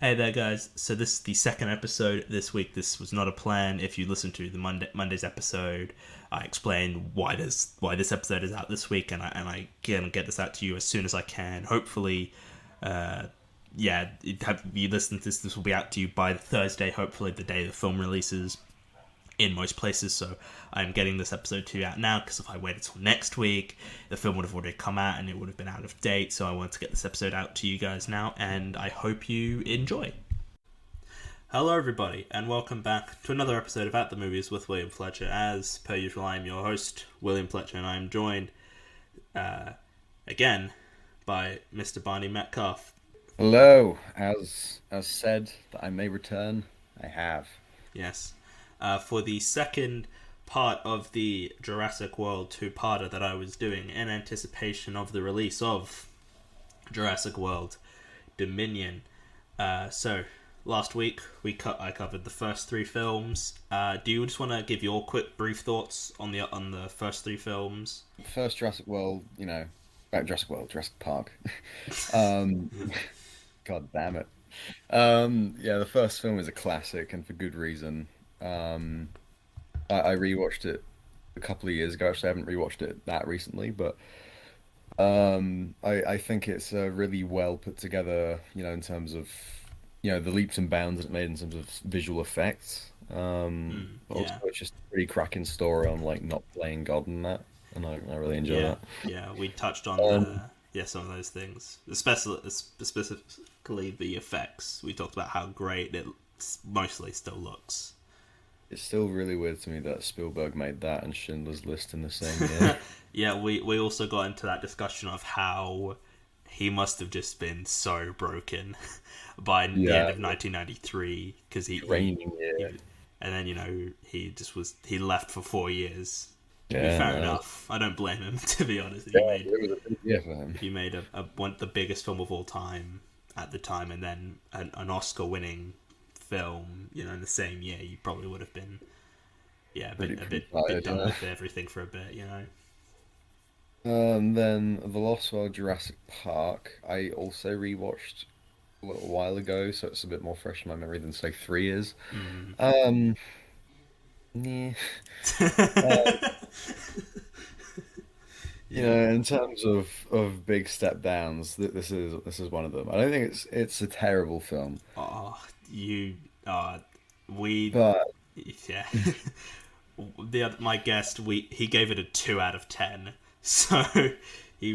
Hey there, guys. So this is the second episode this week. This was not a plan. If you listen to the Monday's episode, I explained why this episode is out this week, and I can get this out to you as soon as I can. Hopefully, uh, yeah, have you listened to this? This will be out to you by Thursday. Hopefully, the day the film releases in most places. So I'm getting this episode 2 out now because if I waited till next week, the film would have already come out and it would have been out of date. So I want to get this episode out to you guys now, and I hope you enjoy. Hello, everybody, and welcome back to another episode of At the Movies with William Fletcher. As per usual, I am your host, William Fletcher, and I am joined again by Mr. Barney Metcalf. Hello, as said that I may return, I have. Yes. For the second part of the Jurassic World two-parter that I was doing in anticipation of the release of Jurassic World Dominion. So last week I covered the first three films. Do you just want to give your quick brief thoughts on the first three films? First Jurassic World, Jurassic World, Jurassic Park. um, God damn it. Yeah, the first film is a classic, and for good reason. Um, I rewatched it a couple of years ago. Actually, I haven't rewatched it that recently, but I think it's really well put together. In terms of the leaps and bounds that it made in terms of visual effects. But also Yeah, it's just a pretty cracking story on like not playing God and that, and I really enjoy yeah, that. yeah. We touched on Um, some of those things, especially specifically the effects. We talked about how great it mostly still looks. it's still really weird to me that Spielberg made that and Schindler's List in the same year. Yeah, we also got into that discussion of how he must have just been so broken by the end Yeah, of 1993 because training he year. and then he left for 4 years. Yeah, Fair no, enough. I don't blame him, to be honest. yeah, it was a big year for him. He made the biggest film of all time at the time, and then an Oscar-winning film. In the same year, you probably would have been Pretty bit tired, done with everything for a bit. Then The Lost World Jurassic Park, I also rewatched a little while ago, so it's a bit more fresh in my memory than say 3 years. Mm. Um, yeah. Uh, Yeah. in terms of big step downs, this is one of them. I don't think it's a terrible film, Oh, you. We. but Yeah. My guest, he gave it a 2 out of 10. So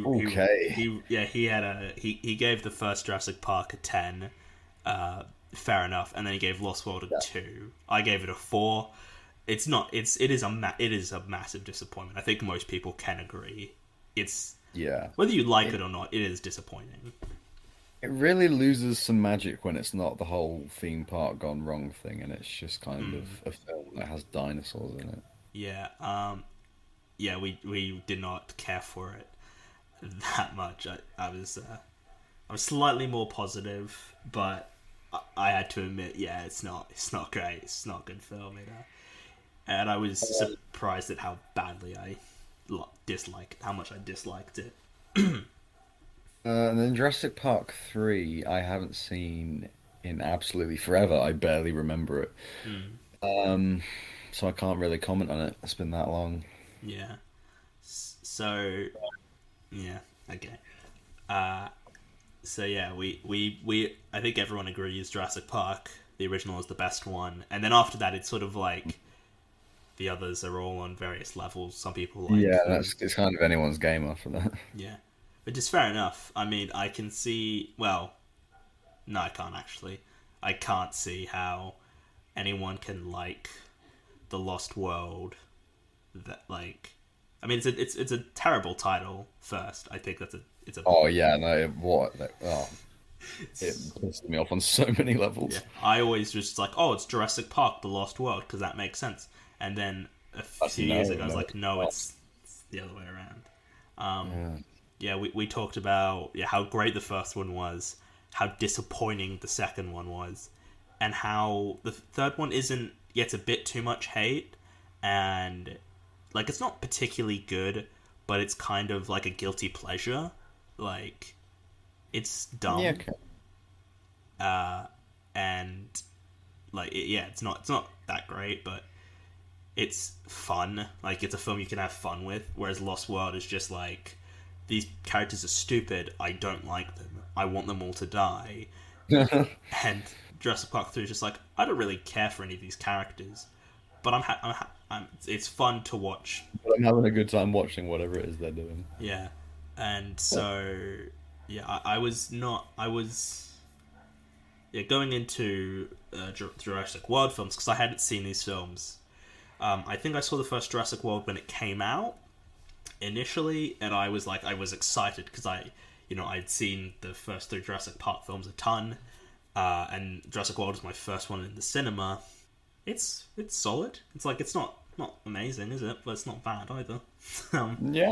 okay. he gave the first Jurassic Park a 10. Fair enough, and then he gave Lost World a Yeah, 2. I gave it a 4. It is a massive disappointment. I think most people can agree. It's yeah. whether you like It it or not, it is disappointing. it really loses some magic when it's not the whole theme park gone wrong thing, and it's just kind of Mm, a film that has dinosaurs in it. yeah. Yeah. We did not care for it that much. I was slightly more positive, but I had to admit, yeah, it's not great. It's not a good film either. And I was surprised at how badly I how much I disliked it. And then Jurassic Park 3, I haven't seen in absolutely forever. I barely remember it. Mm, Um, so I can't really comment on it. It's been that long. yeah. So yeah, okay. Uh, so yeah, we I think everyone agrees Jurassic Park, the original, is the best one, and then after that, it's sort of like the others are all on various levels. Some people like Yeah, them. that's it's kind of anyone's game after that. Yeah, which is fair enough. I mean, I can see. Well, no, I can't actually. I can't see how anyone can like the Lost World. That like, I mean, it's a terrible title. First, I think it's a Oh yeah, no, it it's, pissed me off on so many yeah. levels. I always just like, oh, it's Jurassic Park: The Lost World because that makes sense. And then a That's few years no, ago, I was no, like, it's no, not. it's the other way around. Um, Yeah. yeah, we talked about how great the first one was, how disappointing the second one was, and how the third one isn't gets a bit too much hate, and like it's not particularly good, but it's kind of like a guilty pleasure. Like it's Yeah, dumb, okay. Like, yeah, it's not that great, but it's fun. Like, it's a film you can have fun with. Whereas Lost World is just like, these characters are stupid. I don't like them. I want them all to die. But And Jurassic Park 3 is just like, I don't really care for any of these characters, but it's fun to watch. I'm having a good time watching whatever it is they're doing. Yeah, and Yeah. so yeah, I was not. I was yeah going into Jurassic World films because I hadn't seen these films. I think I saw the first Jurassic World when it came out initially, and I was like, I was excited because I'd seen the first three Jurassic Park films a ton, and Jurassic World was my first one in the cinema. It's solid. It's like it's not amazing, is it? But it's not bad either. um, Yeah,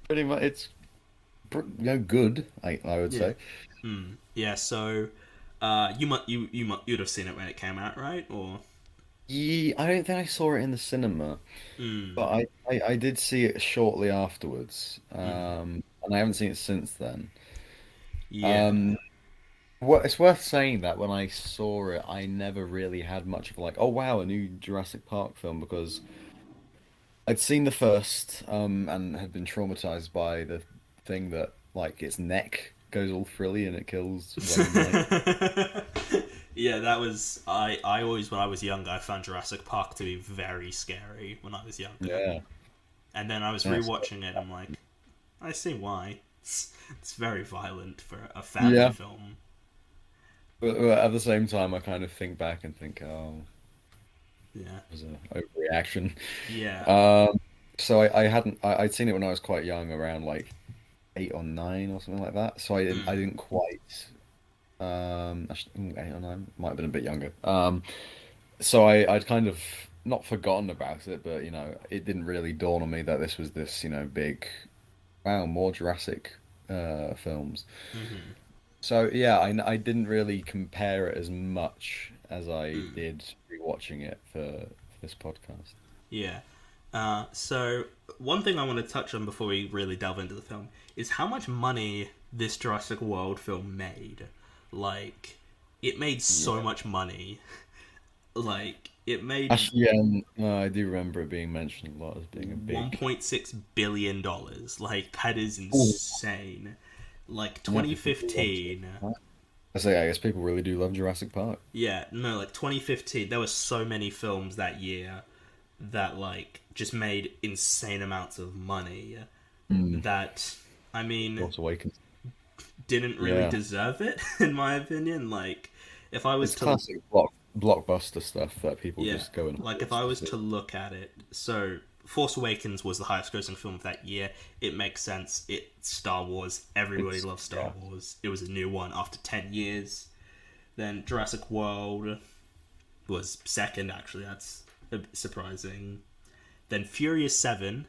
pretty much. It's good. I would yeah, say. yeah. So, you'd have seen it when it came out, right? Or Yeah, I don't think I saw it in the cinema, but mm, I did see it shortly afterwards, mm, and I haven't seen it since then. yeah. Um, Well, it's worth saying that when I saw it, I never really had much of like, oh wow, a new Jurassic Park film because I'd seen the first, and had been traumatized by the thing that like its neck goes all frilly and it kills Wayne Knight. Yeah, that was I always when I was younger I found Jurassic Park to be very scary when I was younger. Yeah, And then I was yeah, so- rewatching it, I'm like, I see why. It's very violent for a family yeah. film. But at the same time, I kind of think back and think, oh, Yeah. it was an overreaction. Yeah. Um, so I'd seen it when I was quite young, around like 8 or 9 or something like that. So I Mm, didn't quite. Actually, 8 or 9 might have been a bit younger. So I'd kind of not forgotten about it, but it didn't really dawn on me that this was this, big, wow, more Jurassic films. mm-hmm, So yeah, I didn't really compare it as much as I mm, did rewatching it for this podcast. yeah. So one thing I want to touch on before we really delve into the film is how much money this Jurassic World film made. Like, it made so Yeah. much money. Like, it made Actually, yeah, no, I do remember it being mentioned a lot as being a big. $1.6 billion. Like, that is Oh, insane. Like, yeah, people do love Jurassic 2015. Park. I guess people really do love Jurassic Park. Yeah, no, like 2015, there were so many films that year that like just made insane amounts of money Mm. that I mean Force Awakens. didn't really Yeah, deserve it in my opinion. Like if I was it's to classic blockbuster stuff that people yeah, just go and like if watch I to was see. to look at it, so Force Awakens was the highest grossing film of that year. It makes sense. It's Star Wars. Everybody It's loves Star yeah, Wars. It was a new one after 10 years. Then Jurassic World was second, actually. That's a bit surprising. Then Furious 7,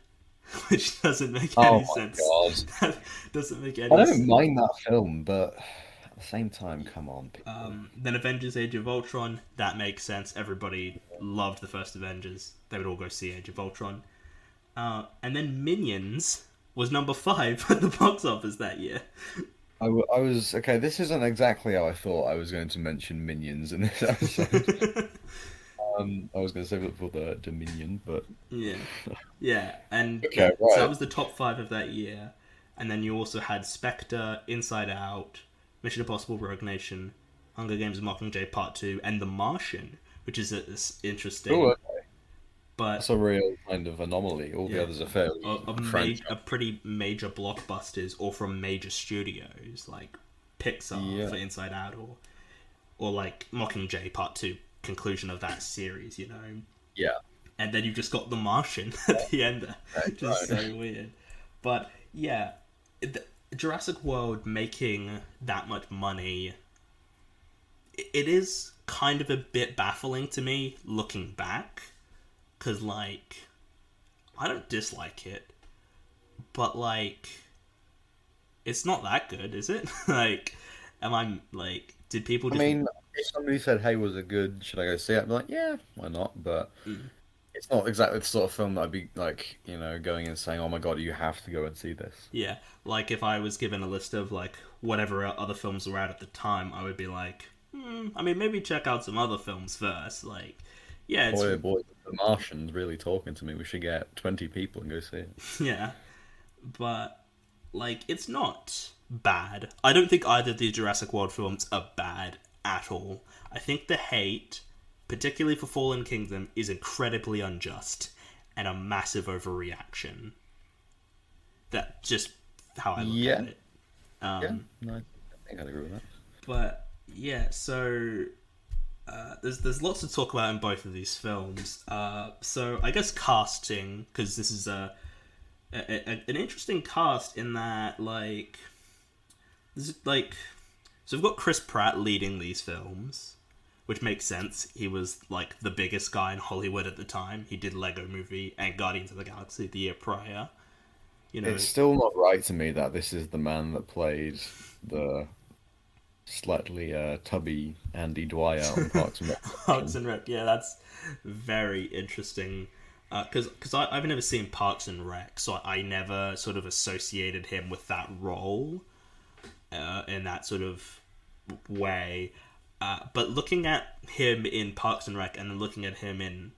which doesn't make oh any my sense. God. That doesn't make I any don't sense. mind that film, but at the same time, come on, people. Then Avengers Age of Ultron, that makes sense. Everybody loved the first Avengers. They would all go see Age of Ultron. And then Minions was number 5 at the box office that year. I was okay. This isn't exactly how I thought I was going to mention Minions in this episode. I was going to save it for the Dominion, but Yeah. Yeah, and okay, yeah, so that right. was the top 5 of that year. And then you also had Spectre, Inside Out, Mission Impossible Rogue Nation, Hunger Games Mockingjay Part 2, and The Martian, which is Oh, interesting. that's But a real kind of anomaly. All the yeah, others are fairly a franchise. pretty major blockbusters or from major studios like Pixar Yeah, for Inside Out or like Mockingjay Part 2, conclusion of that series, you know. yeah, And then you just got The Martian at the end there, right, which is right. so weird. But yeah, Jurassic World making that much money, it is kind of a bit baffling to me looking back. Because, like, I don't dislike it, but, like, it's not that good, is it? Like, am I, like, did people I just. mean, if somebody said, "Hey, was it good? Should I go see it?" I'd be like, "Yeah, why not?" But Mm, it's not exactly the sort of film that I'd be like, going and saying, "Oh my God, you have to go and see this." yeah, like, if I was given a list of, like, whatever other films were out at the time, I would be like, I mean, maybe check out some other films first. Like, yeah, it's Boy, oh boy, The Martian's really talking to me. We should get 20 people and go see it. yeah, but like, it's not bad. I don't think either of the Jurassic World films are bad at all. I think the hate, particularly for Fallen Kingdom, is incredibly unjust and a massive overreaction. That's just how I look at Yeah, it. yeah, Um, no, I think I'd agree with that. but yeah, so there's lots to talk about in both of these films. So I guess casting, because this is an interesting cast in that like so we've got Chris Pratt leading these films, which makes sense. He was like the biggest guy in Hollywood at the time. He did Lego Movie and Guardians of the Galaxy the year prior. You know, It's still not right to me that this is the man that played the slightly tubby Andy Dwyer on Parks and Parks Recreation. and Rec. Yeah, that's very interesting. Because I've never seen Parks and Rec, so I never sort of associated him with that role in that sort of way. But looking at him in Parks and Rec and then looking at him in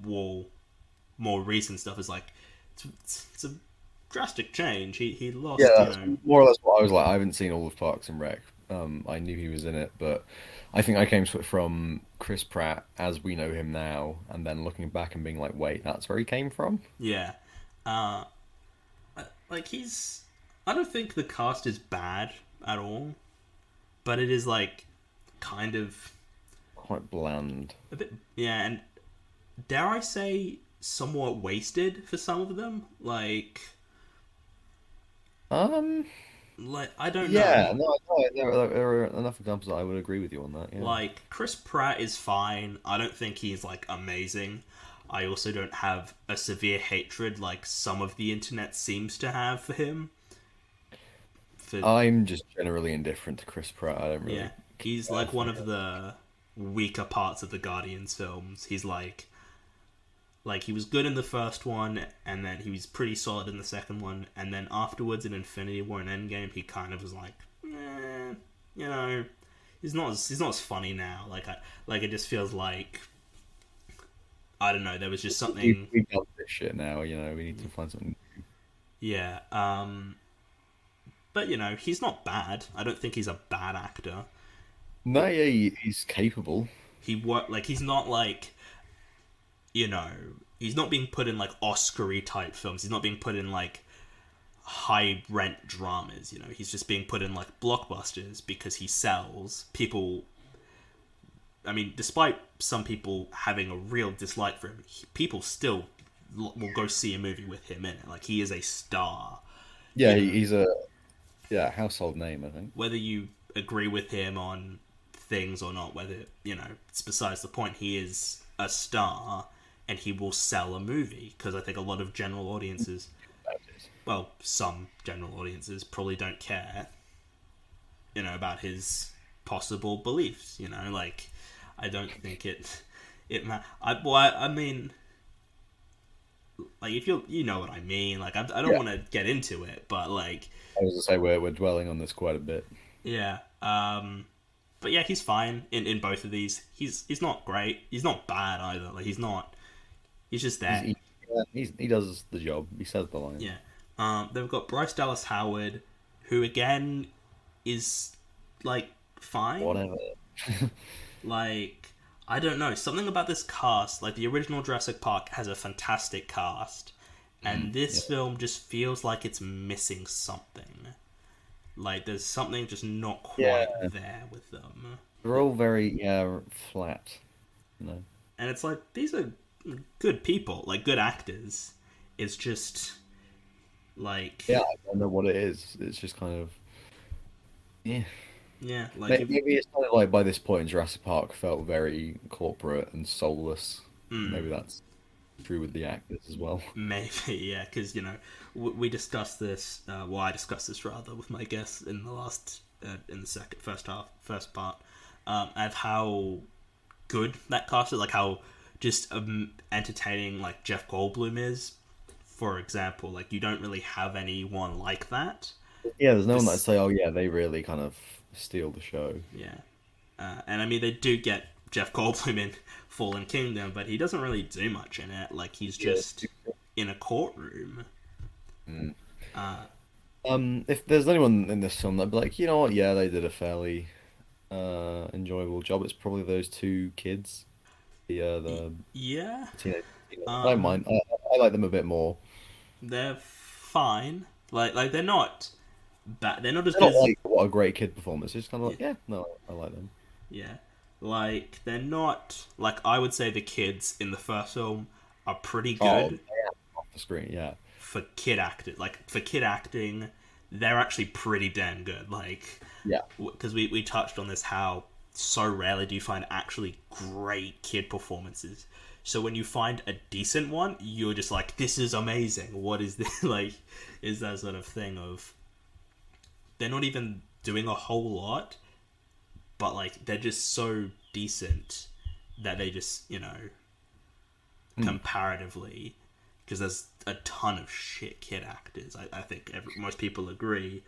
Wall, more recent stuff is like it's a drastic change. He Yeah, lost, that's more or less what I was like. I haven't seen all of Parks and Rec. I knew he was in it, but I think I came to it from Chris Pratt as we know him now, and then looking back and being like, wait, that's where he came from? yeah. Uh, like he's. I don't think the cast is bad at all, but it is like kind of Quite bland. a bit, yeah, and dare I say somewhat wasted for some of them. Um, Like I don't know. yeah, no, there are enough examples that I would agree with you on that. Yeah. Like Chris Pratt is fine. I don't think he's like amazing. I also don't have a severe hatred like some of the internet seems to have for him. For I'm just generally indifferent to Chris Pratt. I don't Yeah, really he's care like for one him. of the weaker parts of the Guardians films. He's like he was good in the first one, and then he was pretty solid in the second one, and then afterwards in Infinity War and Endgame, he kind of was like, you know, he's not as funny now. Like it just feels like I don't know. There was just something. We've done this shit now. We need to find something. Yeah. But he's not bad. I don't think he's a bad actor. No, yeah, he's capable. He's not like you know, he's not being put in like Oscar-y type films. He's not being put in like high rent dramas. He's just being put in like blockbusters because he sells. People, I mean, despite some people having a real dislike for him, people still will go see a movie with him in it. Like he is a star. Yeah, You know, he's a household name, I think. whether you agree with him on things or not, whether it's besides the point. He is a star, and he will sell a movie because I think a lot of general audiences, well, some general audiences probably don't care, about his possible beliefs. Like I don't think I mean, like if you know what I mean. Like I don't Yeah, want to get into it, but like I was to say we're dwelling on this quite a bit. yeah. But yeah, he's fine in both of these. He's not great. He's not bad either. Like he's not. He's just He's there. he, yeah, he does the job. He says the lines. Yeah. They've got Bryce Dallas Howard, who again is like fine. Whatever. Like I don't know, something about this cast. Like the original Jurassic Park has a fantastic cast, and Yeah. this film just feels like it's missing something. Like there's something just not Yeah, quite there with them. they're all very flat. You know. And it's like these are good people, like good actors. It's just Yeah, like I don't know what it is. It's just kind of yeah. yeah, like if Maybe it's kind of like by this point, Jurassic Park felt very corporate and soulless. mm, Maybe that's true with the actors as well. maybe yeah, because we discussed this. Well, I discussed this rather with my guests in the last in the first part, of how good that cast is, like how just entertaining like Jeff Goldblum is. For example, like you don't really have anyone like that. Yeah, there's no one that This say, "Oh yeah, they really kind of steal the show." yeah, And I mean, they do get Jeff Goldblum in Fallen Kingdom, but he doesn't really do much in it. Like, he's Yeah. just in a courtroom. Mm. Uh, If there's anyone in this film that'd be like, you know what, yeah, they did a fairly enjoyable job, it's probably those two kids. The yeah, teenage. I don't um, mind. I like them a bit more. they're fine. Like they're not bad. They're not as They're good not as like what a great kid performance. It's just kind of yeah, like, yeah, no, I like them. yeah. Like they're not like I would say the kids in the first film are pretty Oh, good off the screen, yeah, for kid acting. Like for kid acting, they're actually pretty damn good. Like yeah. because we touched on this how so rarely do you find actually great kid performances. So when you find a decent one, you're just like, this is amazing. What is this? Like, is that sort of thing of they're not even doing a whole lot, but like they're just so decent that they just Mm. comparatively because there's a ton of shit kid actors. I think most people agree,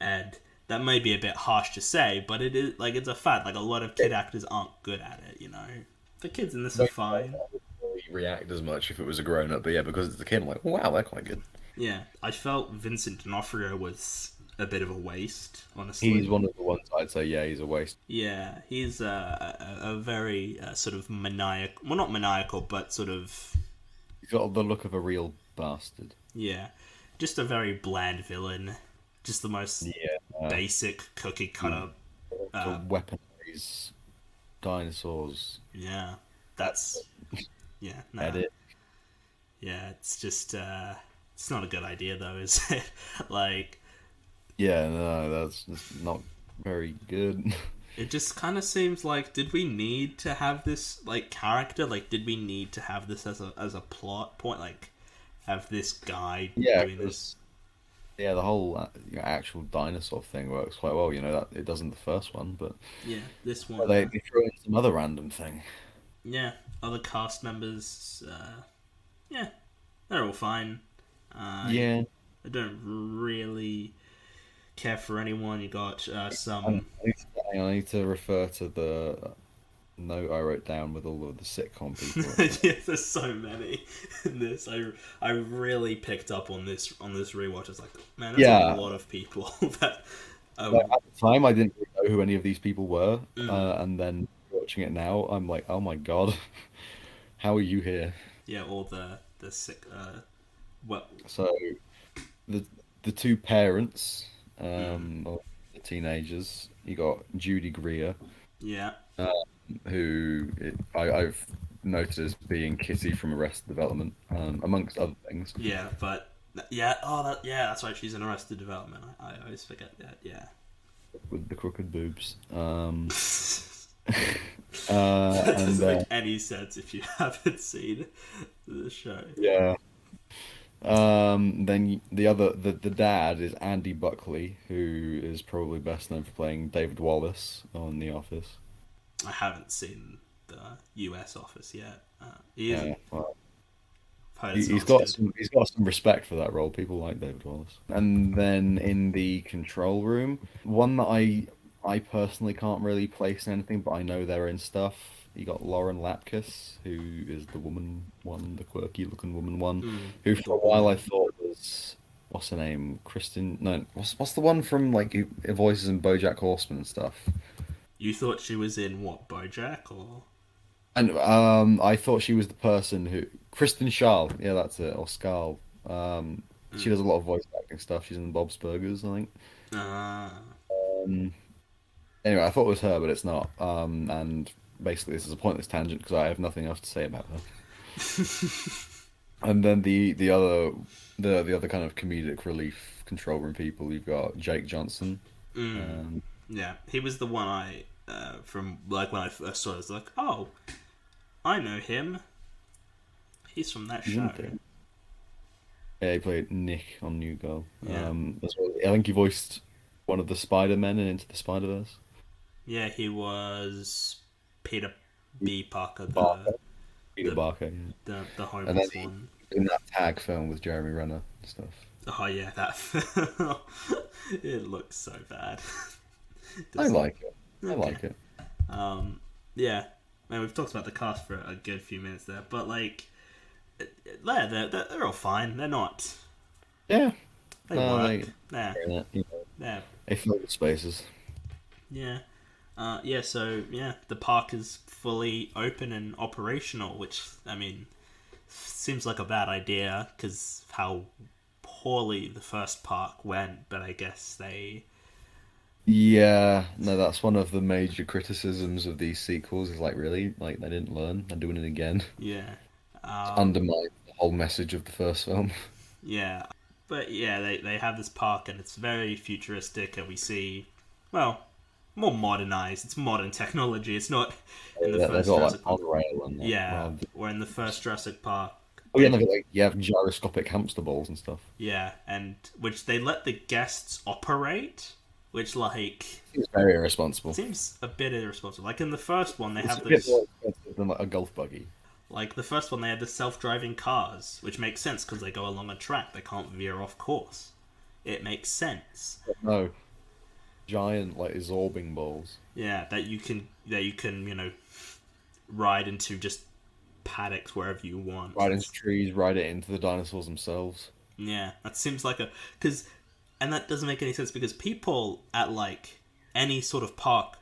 and that may be a bit harsh to say, but it is like it's a fact. Like a lot of kid actors aren't good at it. The kids in this are Don't fine. really react as much if it was a grown up, but yeah, because it's a kid, I'm like, wow, they're quite good. Yeah, I felt Vincent D'Onofrio was a bit of a waste, He's honestly. one of the ones I'd say, yeah, he's a waste. Yeah, he's a very sort of maniacal, well, not maniacal, but sort of, He's got the look of a real bastard. yeah, just a very bland villain. Just the most Yeah, basic cookie to, cutter. to Uh, weaponize dinosaurs. yeah, That's that's, yeah, nah. edit. Yeah, it's just, it's not a good idea though, is it? Like, Yeah, no, that's just not very good. it just kind of seems like, did we need to have this, like, character? Like, did we need to have this as a plot point? Like, have this guy Yeah, doing this? because yeah, the whole actual dinosaur thing works quite well. You know that it doesn't the first one, but Yeah, this but one. they throw in some other random thing. Yeah, other cast members. Yeah, they're all fine. Yeah, I don't really care for anyone. You got I some. need I need to refer to the note I wrote down with all of the sitcom people in it. Yeah, there's so many in this. I really picked up on this rewatch. It's like, man, there's a Yeah, lot of people that. like at the time I didn't really know who any of these people were, Mm, and then watching it now, I'm like, oh my God, how are you here? yeah, all the sick. Well, So the the two parents mm, of the teenagers, you got Judy Greer, yeah, uh, I've noted as being Kitty from Arrested Development, amongst other things, yeah, but yeah, oh, yeah, that's right. She's in Arrested Development. I always forget that. Yeah. with the crooked boobs. That And doesn't make any sense if you haven't seen the show. yeah. Then the dad is Andy Buckley, who is probably best known for playing David Wallace on The Office. I haven't seen the US Office yet. He Yeah, isn't. well, I've heard he, it's he's not as got good. some respect for that role. People like David Wallace. And then in the control room, one that I personally can't really place in anything, but I know they're in stuff. You got Lauren Lapkus, who is the woman one, the quirky looking woman one, who The for a while I woman. thought was what's her name? Kristen? No, what's the one from like who voices in BoJack Horseman and stuff? You thought she was in what, BoJack or? And I thought she was the person who Kristen Schaal. Yeah, that's it. Or Schaal. She Mm. does a lot of voice acting stuff. She's in Bob's Burgers, I think. Uh, Um, anyway, I thought it was her, but it's not. And basically, this is a pointless tangent because I have nothing else to say about her. And then the other kind of comedic relief control room people, you've got Jake Johnson. mm. Um, Yeah, he was the one from like when I first saw it, I was like, oh, I know him. He's from that he's show. in there. Yeah, he played Nick on New Girl. Yeah. As well. I think he voiced one of the Spider-Men in Into the Spider-Verse. Yeah, he was Peter B. Parker, Barker, Peter the Barker, yeah. the And then homeless one. in that tag film with Jeremy Renner and stuff. Oh yeah, that it looks so bad. I Doesn't like it. I okay. like it. Um, yeah, man, we've talked about the cast for a good few minutes there, but like, they're all fine. They're not. Yeah, They no, work. Yeah, you know, yeah, they fill the spaces. yeah. Yeah, so yeah, the park is fully open and operational, which I mean seems like a bad idea because how poorly the first park went. But I guess they, Yeah, no, that's one of the major criticisms of these sequels is like, really? Like, they didn't learn. They're doing it again. yeah, It's um, undermined the whole message of the first film. yeah. But yeah, they have this park and it's very futuristic, and we see, well, more modernized. It's modern technology. It's not in the Yeah, they've first got like Jurassic Park. monorail and that Yeah, rather than... where in the first Jurassic Park, Oh yeah, they and they've got like, you have gyroscopic hamster balls and stuff. yeah, and which they let the guests operate, which like It's very irresponsible. seems a bit irresponsible. Like in the first one, they It's have a bit those. more expensive than like a golf buggy. Like the first one, they had the self-driving cars, which makes sense because they go along a track. They can't veer off course. It makes sense. But no, giant like absorbing balls. Yeah, that you can ride into just paddocks wherever you want. Right into trees, ride it into the dinosaurs themselves. Yeah, that seems like a because, and that doesn't make any sense because people at like any sort of park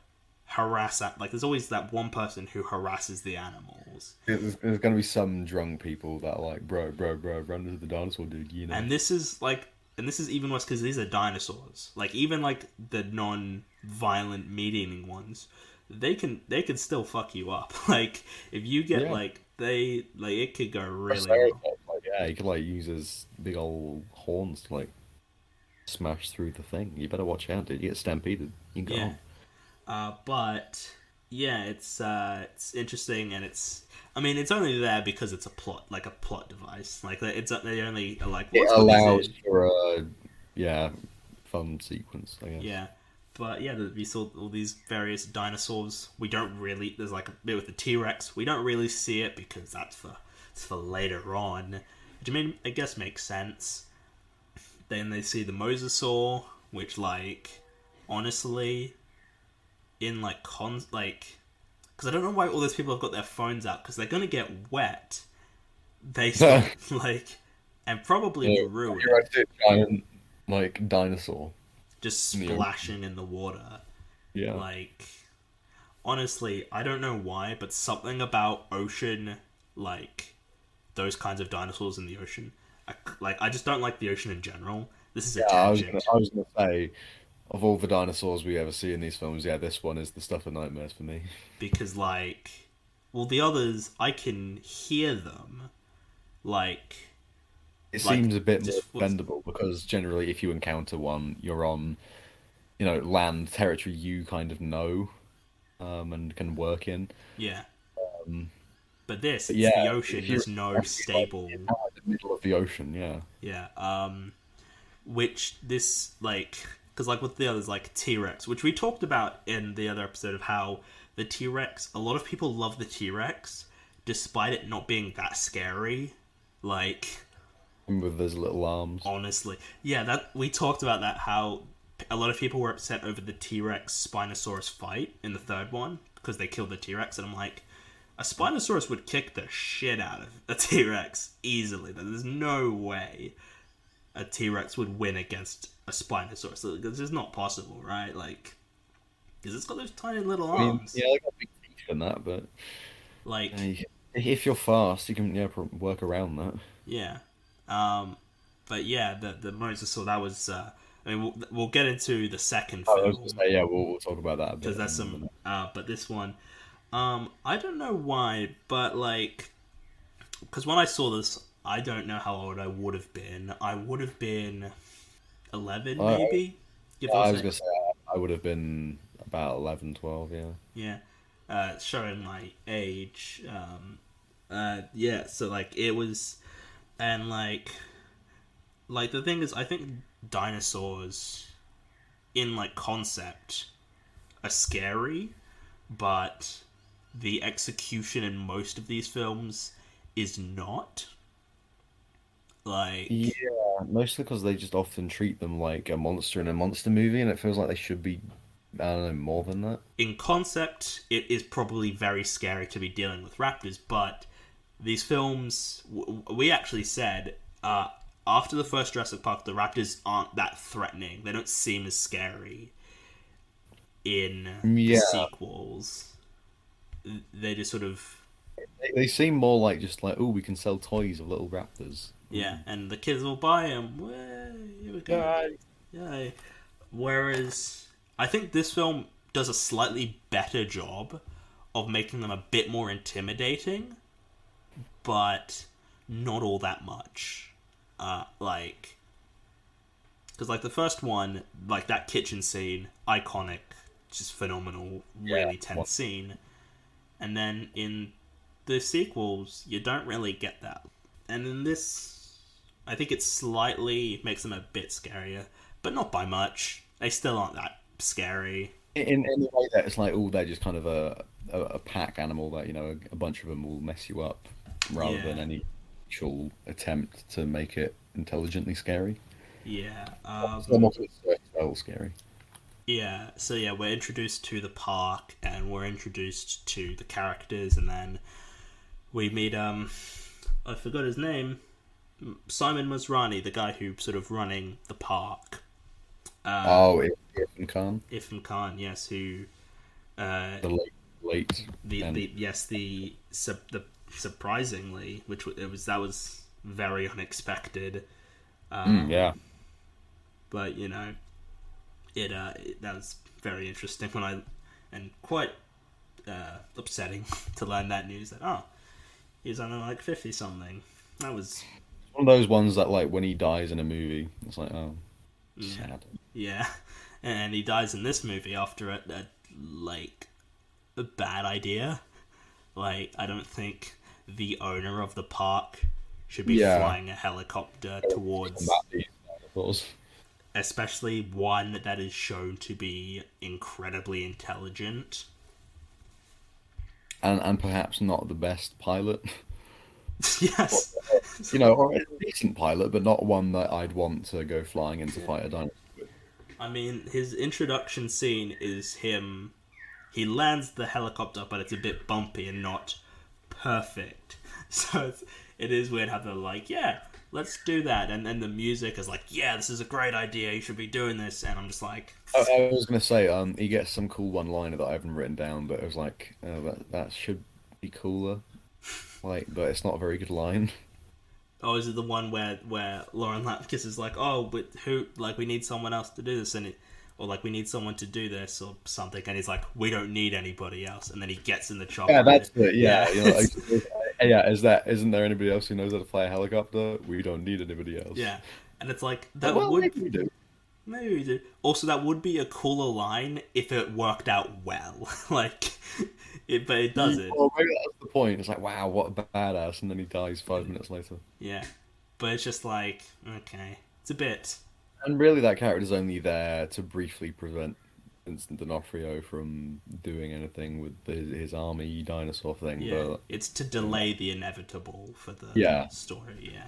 harass at like there's always that one person who harasses the animals. There's gonna be some drunk people that are like, bro, run into the dinosaur, dude. And this is like, and this is even worse because these are dinosaurs. Like even like the non-violent meat-eating ones, they can still fuck you up. Like if you get Yeah. like they like it could go really wrong. Triceratops, like, yeah, he could like use his big old horns to like smash through the thing. You better watch out, dude. You get stampeded. You can go Yeah. on. But yeah, it's interesting and it's. I mean, it's only there because it's a plot, like a plot device. Like it's they only are like, well, It let's put these allows in. for a yeah, fun sequence, I guess. Yeah, but yeah, we saw all these various dinosaurs. We don't really. There's like a bit with the T Rex. We don't really see it because it's for later on. Which I mean, I guess makes sense. Then they see the mosasaur, which like honestly, in like cons like because I don't know why all those people have got their phones out because they're gonna get wet based on Yeah, like and probably you're ruined right, a giant like dinosaur just in the ocean. splashing in the water. Yeah. Like honestly, I don't know why, but something about ocean, like those kinds of dinosaurs in the ocean, I just don't like the ocean in general. This is a Yeah, tangent I was gonna say, of all the dinosaurs we ever see in these films, yeah, this one is the stuff of nightmares for me. because like, well, the others I can hear them, like It like seems a bit more just what's bendable because generally, if you encounter one, you're on, land territory you kind of know, and can work in. yeah. Um, But this, but it's the yeah, ocean. if you're There's no actually like stable, out in the middle of the ocean, yeah, yeah. Which this like, because like with the others, like T Rex, which we talked about in the other episode of how the T Rex, a lot of people love the T Rex, despite it not being that scary. Like and with those little arms. honestly, yeah, that we talked about that how a lot of people were upset over the T Rex Spinosaurus fight in the third one because they killed the T Rex, and I'm like, a Spinosaurus would kick the shit out of a T Rex easily. There's no way a T Rex would win against a Spinosaurus. This is not possible, right? Like, because it's got those tiny little I mean, arms. yeah, they got big teeth and that, but Like, if you're fast, you can work around that. yeah. Um, but yeah, the Mosasaur that was. I mean, we'll get into the second I was gonna film say, yeah, we'll talk about that a because bit that's in the some. next. But this one, I don't know why, but like, because when I saw this, I don't know how old I would have been. I would have been 11, maybe, give or I was take. gonna say I would have been about 11, 12. Yeah. Yeah, showing my age. Yeah. So like it was, and like the thing is, I think dinosaurs in like concept are scary, but the execution in most of these films is not. Yeah, Like mostly because they just often treat them like a monster in a monster movie, and it feels like they should be. I don't know, more than that. In concept, it is probably very scary to be dealing with raptors, but these films, we actually said, after the first Jurassic Park, the raptors aren't that threatening. They don't seem as scary in the Yeah, sequels. They just sort of, they seem more like just like, oh, we can sell toys of little raptors. yeah, and the kids will buy them. Here we go. Yeah, Yeah. Whereas I think this film does a slightly better job of making them a bit more intimidating, but not all that much. Like, because like the first one, like that kitchen scene, iconic, just phenomenal, yeah. really tense scene. And then in the sequels, you don't really get that. And in this, I think it slightly makes them a bit scarier, but not by much. They still aren't that scary. In the way that it's like, oh, they're just kind of a pack animal that, a bunch of them will mess you up rather than Yeah, any actual attempt to make it intelligently scary. yeah, Some of it's well scary. yeah. So yeah, we're introduced to the park, and we're introduced to the characters, and then we meet I forgot his name, Simon Masrani, the guy who sort of running the park. Oh, Irfan Khan, Ifan Khan, yes, who the late and the yes the surprisingly, which it was that was very unexpected. yeah. But you know, that was very interesting when I and quite upsetting to learn that news that he's only like 50 something. That was One of those ones that like when he dies in a movie, it's like, oh, yeah, sad. yeah, and he dies in this movie after like a bad idea. Like I don't think the owner of the park should be Yeah. flying a helicopter Combat towards, these dinosaurs. especially one that is shown to be incredibly intelligent. And perhaps not the best pilot. Yes. Or a decent pilot, but not one that I'd want to go flying in to Yeah. fight a dinosaur. I mean, his introduction scene is him. He lands the helicopter, but it's a bit bumpy and not perfect. So it is weird how they're like, yeah, let's do that. And then the music is like, yeah, this is a great idea. You should be doing this. And I'm just like, I was gonna say, he gets some cool one-liner that I haven't written down, but it was like, that should be cooler. Like, but it's not a very good line. oh, is it the one where Lauren Lapkus is like, oh, but who? Like, we need someone else to do this, and or like we need someone to do this or something, and he's like, we don't need anybody else, and then he gets in the chopper. Yeah, that's it. Yeah, Yeah, yeah. Isn't there anybody else who knows how to fly a helicopter? We don't need anybody else. yeah, and it's like Like, that well, would maybe we do. maybe we do. Also, that would be a cooler line if it worked out well, like, but it doesn't. Well, maybe that's the point. It's like, wow, what a badass, and then he dies 5 minutes later. Yeah, but it's just like okay, it's a bit. And really, that character's only there to briefly prevent Vincent D'Onofrio from doing anything with his army dinosaur thing. Yeah, But it's to delay the inevitable for the yeah, story. Yeah,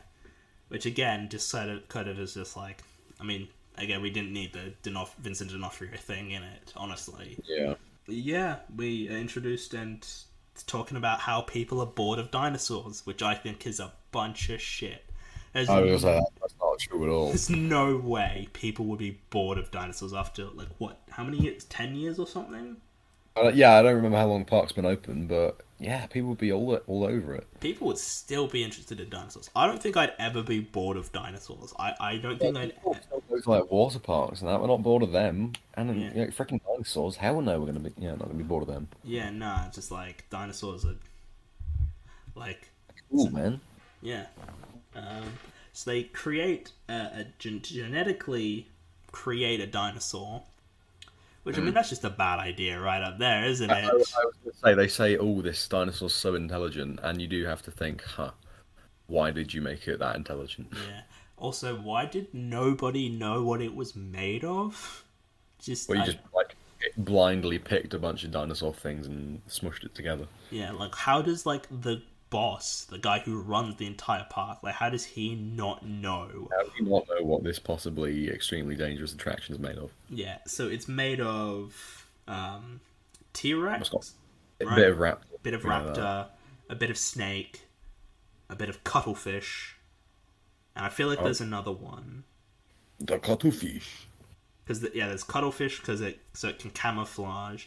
which again, just kind of is just like, I mean, again, we didn't need the Vincent D'Onofrio thing in it, honestly. yeah. Yeah, we are introduced and talking about how people are bored of dinosaurs, which I think is a bunch of shit. There's, I was like, that's not true at all. there's no way people would be bored of dinosaurs after, like, what, how many years? 10 years or something? Yeah, I don't remember how long the park's been open, but yeah, people would be all over it. People would still be interested in dinosaurs. I don't think I'd ever be bored of dinosaurs. I don't think I'd. People still go to like water parks and that. We're not bored of them. And Yeah. freaking dinosaurs. Hell no, we're gonna be not gonna be bored of them. Yeah, nah, just like dinosaurs are. Like, Cool, man. yeah. So they create genetically create a dinosaur, which I mean that's just a bad idea right up there, isn't I it? was gonna say they say, oh, this dinosaur's so intelligent, and you do have to think, huh, why did you make it that intelligent? Yeah. Also, why did nobody know what it was made of? Just Well, you just like blindly picked a bunch of dinosaur things and smushed it together. yeah, like how does like boss, the guy who runs the entire park. Like, how does he not know? How do you not know what this possibly extremely dangerous attraction is made of? Yeah, so it's made of T It's got Rex, a right? bit of rap, Bit of something like that. raptor, a bit of snake, a bit of cuttlefish, and I feel like Oh, there's another one. the cuttlefish. Because yeah, there's cuttlefish because it can camouflage,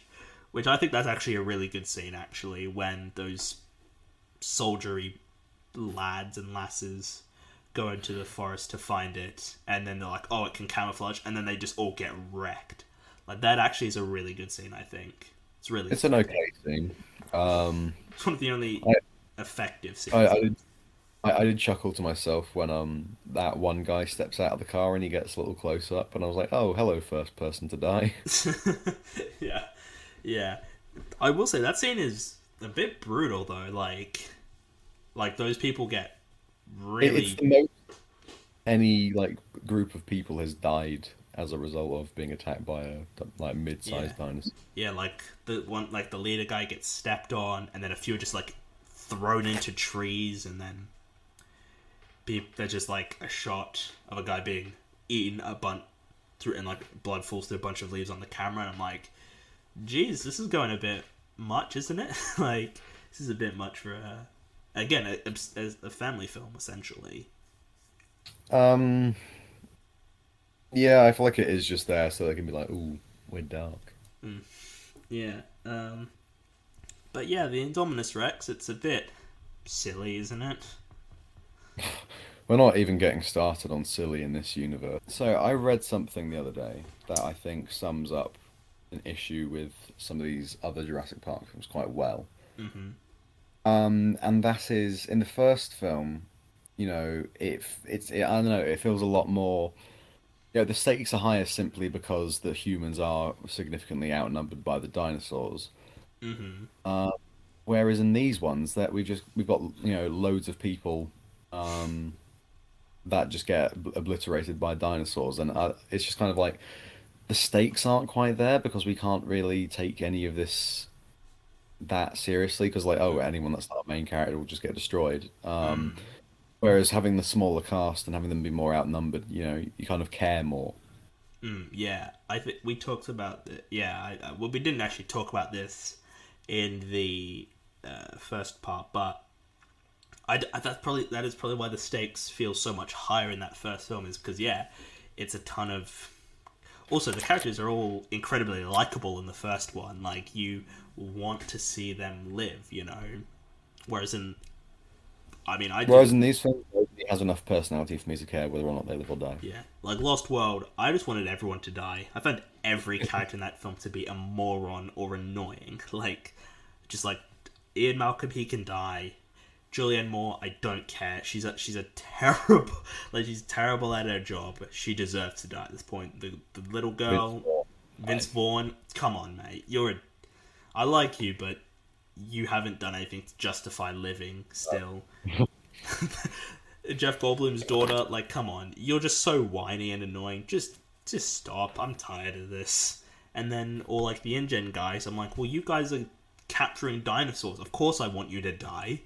which I think that's actually a really good scene. Actually, when those soldiery lads and lasses go into the forest to find it, and then they're like, "Oh, it can camouflage," and then they just all get wrecked. Like that actually is a really good scene. I think it's really It's an okay scene. it's one of the only I, effective I, scenes. I did I did chuckle to myself when that one guy steps out of the car and he gets a little close up, and I was like, "Oh, hello, first person to die." Yeah, yeah. I will say that scene is a bit brutal though. Like those people get It's really the most any like group of people has died as a result of being attacked by a like yeah mid-sized dinosaur. yeah. Like the one like the leader guy gets stepped on, and then a few are just like thrown into trees, and then there's just like a shot of a guy being eaten a bunch through, and like blood falls through a bunch of leaves on the camera, and I'm like, geez, this is going a bit much, isn't it? Like this is a bit much for again a family film essentially. Um, yeah, I feel like it is just there so they can be like, "Ooh, we're dark." Mm, yeah. But yeah, the Indominus Rex, it's a bit silly, isn't it? We're not even getting started on silly in this universe. So I read something the other day that I think sums up an issue with some of these other Jurassic Park films quite well. Mm-hmm. And that is in the first film, I don't know, it feels a lot more. The stakes are higher simply because the humans are significantly outnumbered by the dinosaurs. Mm-hmm. Uh, Whereas in these ones, that we've got loads of people that just get obliterated by dinosaurs, and it's just kind of like the stakes aren't quite there because we can't really take any of this that seriously because like, oh, anyone that's not a main character will just get destroyed. Mm. Whereas having the smaller cast and having them be more outnumbered, you kind of care more. Yeah, I think we talked about the yeah. Well, we didn't actually talk about this in the first part, but that is probably why the stakes feel so much higher in that first film is because yeah, it's a ton of. Also, the characters are all incredibly likable in the first one. Like you want to see them live, you know. Whereas in, I mean, I Whereas do. in these films, nobody has enough personality for me to care whether or not they live or die. Yeah, like Lost World, I just wanted everyone to die. I found every character in that film to be a moron or annoying. Like, just like Ian Malcolm, he can die. Julianne Moore, I don't care. She's a terrible like she's terrible at her job. She deserves to die at this point. The little Vince girl, Vaughn, Vince Vaughn, come on, mate. I like you, but you haven't done anything to justify living still. Jeff Goldblum's daughter, like, come on, you're just so whiny and annoying. Just stop. I'm tired of this. And then, or like the InGen guys, I'm like, well, you guys are capturing dinosaurs. Of course, I want you to die.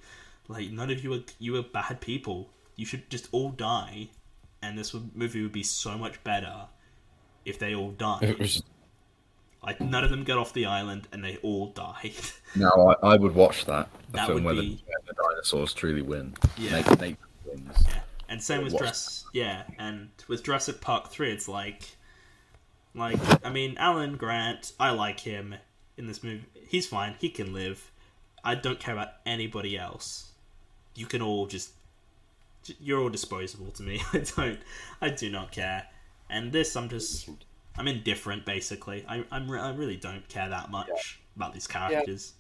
Like, none of you are bad people. You should just all die, and movie would be so much better if they all It died. was Like, none of them get off the island and they all died. No, I would watch that. A That film would where be where the dinosaurs truly win. yeah. Nature wins. Yeah. And I same would with watch and with Jurassic Park 3, it's like I mean, Alan Grant, I like him in this movie. He's fine. He can live. I don't care about anybody else. You can all you're all disposable to me. I do not care. And this, I'm indifferent basically. I really don't care that Yeah. much about these Yeah. characters.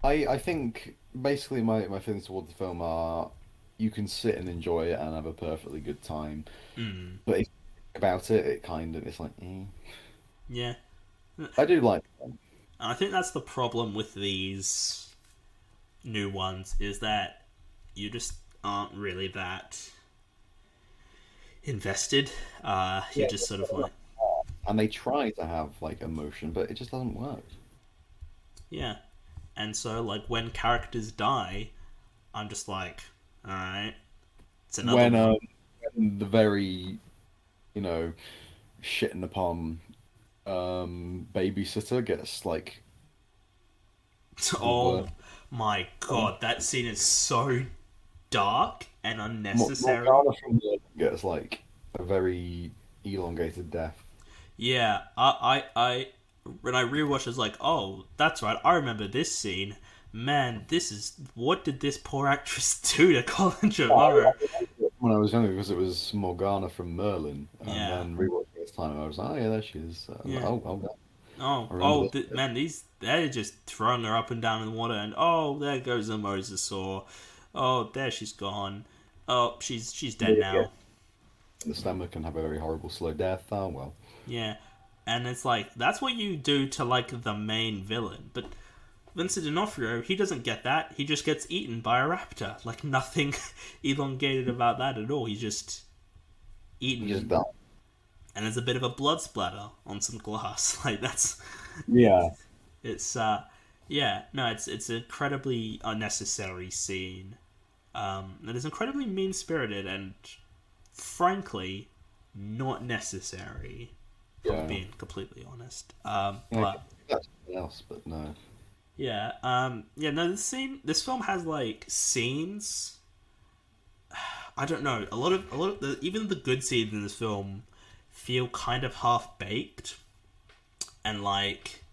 I think basically my feelings towards the film are you can sit and enjoy it and have a perfectly good time. Mm, But if you think about it, it's like, eh. yeah. I do like them. And I think that's the problem with these new ones is that you just aren't really that invested. You're Yeah, just sort of like, and they try to have like emotion, but it just doesn't work. yeah. And so, like, when characters die, I'm just like, all right, it's another When one. when the very, you know, shitting upon babysitter gets like the Oh worst. my god, that scene is so dark and unnecessary. Morgana from the gets like a very elongated death. Yeah, when I rewatched, I was like, oh, that's right. I remember this scene. Man, this is what did this poor actress do to Colin Trevorrow? When I was younger, because it was Morgana from Merlin, and Yeah, then rewatching this time, I was like, oh yeah, there she is. yeah. Oh, God. Oh, I remember oh, this. man, they're just throwing her up and down in the water, and oh, there goes the mosasaur. Oh, there she's gone. Oh, she's dead Yeah, now. the stomach can have a very horrible slow death. Oh well. Yeah, and it's like that's what you do to like the main villain, but Vincent D'Onofrio, he doesn't get that. He just gets eaten by a raptor. Like nothing elongated about that at all. He's just He just eaten, died. and there's a bit of a blood splatter on some glass. Like that's Yeah. it's yeah, no, it's an incredibly unnecessary scene. It is incredibly mean spirited and frankly not necessary. If I'm Yeah. being completely honest. Yeah, But that's something else, but no. yeah, yeah, no, this film has like scenes. I don't know. A lot of even the good scenes in this film feel kind of half baked, and like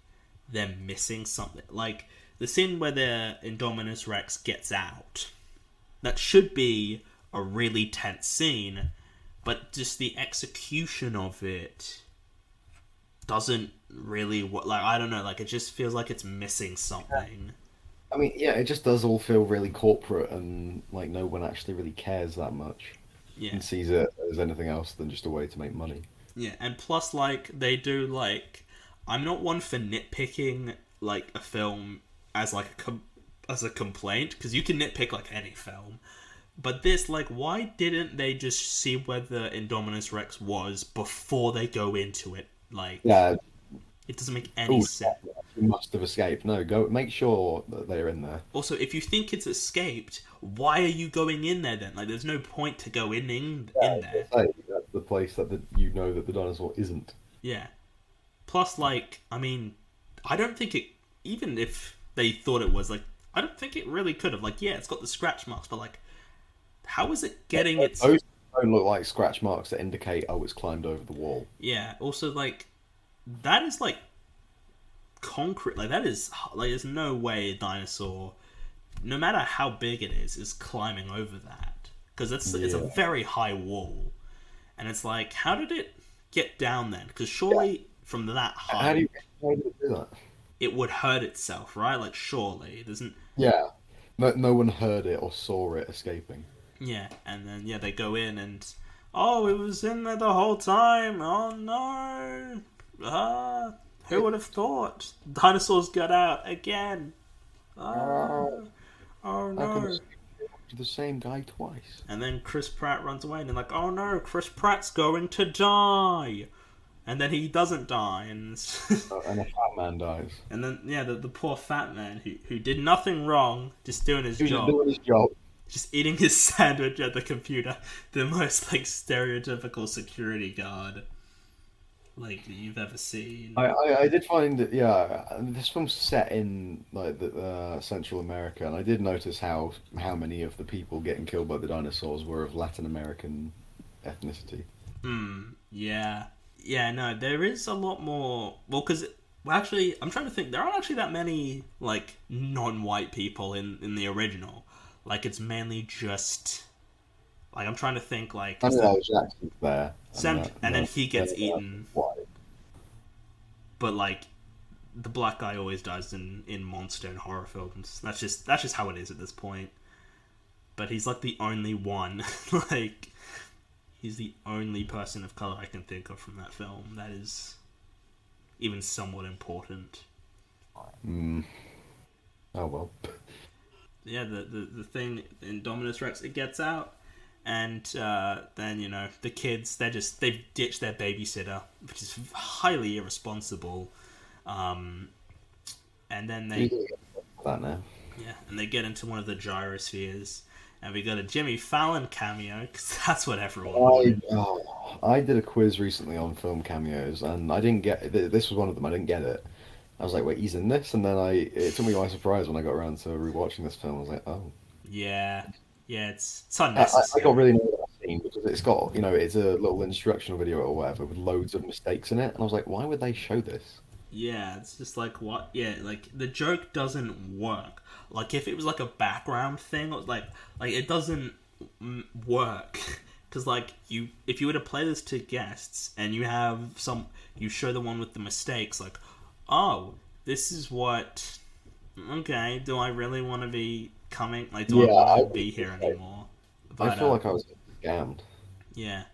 they're missing something. Like the scene where the Indominus Rex gets out, that should be a really tense scene, but just the execution of it doesn't really like I don't know. Like it just feels like it's missing something. I mean, yeah, it just does all feel really corporate and like no one actually really cares that much Yeah. and sees it as anything else than just a way to make money. Yeah, and plus, like, they do, like, I'm not one for nitpicking, like, a film as, like, as a complaint, because you can nitpick, like, any film. But this, like, why didn't they just see where the Indominus Rex was before they go into it? Like, Yeah. it doesn't make any Oh, sense. you must have escaped. No, go make sure that they're in there. Also, if you think it's escaped, why are you going in there then? Like, there's no point to go in there. That's the place that you know that the dinosaur isn't. Yeah. Plus, like, I mean, I don't think it. Even if they thought it was, like, I don't think it really could have. Like, yeah, it's got the scratch marks, but like, how is it getting its? Those don't look like scratch marks that indicate, oh, it's climbed over the wall. Yeah. Also, like, that is like concrete. Like, that is like, there's no way a dinosaur, no matter how big it is climbing over that because it's a Yeah. very high wall, and it's like, how did it get down then? Because Yeah. surely from that How do height, you how do you do that? it would hurt itself, right? Like, surely it doesn't. Yeah. No one heard it or saw it escaping. Yeah, and then yeah, they go in and oh, it was in there the whole time. Oh no! Who would have thought? Dinosaurs got out again. Ah, Oh, oh how come no! it's the same guy twice? And then Chris Pratt runs away, and they're like, "Oh no, Chris Pratt's going to die!" And then he doesn't die, and And a fat man dies. and then yeah, the poor fat man who did nothing wrong, just doing his He was just job. doing his job. Just eating his sandwich at the computer. The most like stereotypical security guard like that you've ever seen. I did find that, yeah, this film's set in like the Central America, and I did notice how many of the people getting killed by the dinosaurs were of Latin American ethnicity. Yeah, yeah. No, there is a lot more. Well, actually, I'm trying to think. There aren't actually that many like non-white people in the original. Like it's mainly just like I'm trying to think. Like I is know the Jackson's there, and Sam, and then he they're gets eaten, white. but like the black guy always does in monster and horror films. That's just how it is at this point. But he's like the only one. Like he's the only person of color I can think of from that film that is even somewhat important. Mm. Oh well. Yeah, the thing in Dominus Rex, it gets out, and then the kids they've ditched their babysitter, which is highly irresponsible. And then You they can get that now. Yeah, and they get into one of the gyrospheres, and we got a Jimmy Fallon cameo because that's what everyone wanted. I did a quiz recently on film cameos, and I didn't get this was one of them. I didn't get it. I was like, wait, he's in this, and then it took me by surprise when I got around to rewatching this film. I was like, oh, Yeah, yeah, it's I got unnecessary. really annoyed at that scene because it's got it's a little instructional video or whatever with loads of mistakes in it, and I was like, why would they show this? Yeah, it's just like what? Yeah, like the joke doesn't work. Like if it was like a background thing, or like it doesn't work. Because like if you were to play this to guests and you show the one with the mistakes, like, oh, this is what. Okay, do I really want to be coming? Like, do I Yeah, want to be here anymore? I But feel like I was scammed. yeah,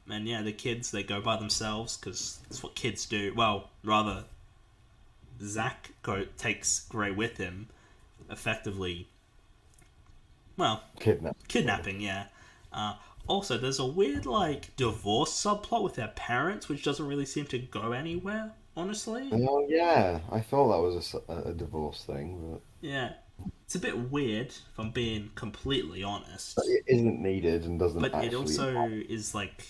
and yeah, the kids they go by themselves because that's what kids do. Well, rather, takes Gray with him, effectively. Well, Kidnapped. kidnapping. Yeah. Uh, Also, there's a weird like divorce subplot with their parents, which doesn't really seem to go anywhere. Honestly, Oh yeah, I thought that was a divorce thing, yeah, it's a bit weird if I'm being completely but honest. it isn't needed and doesn't But it actually. also is like,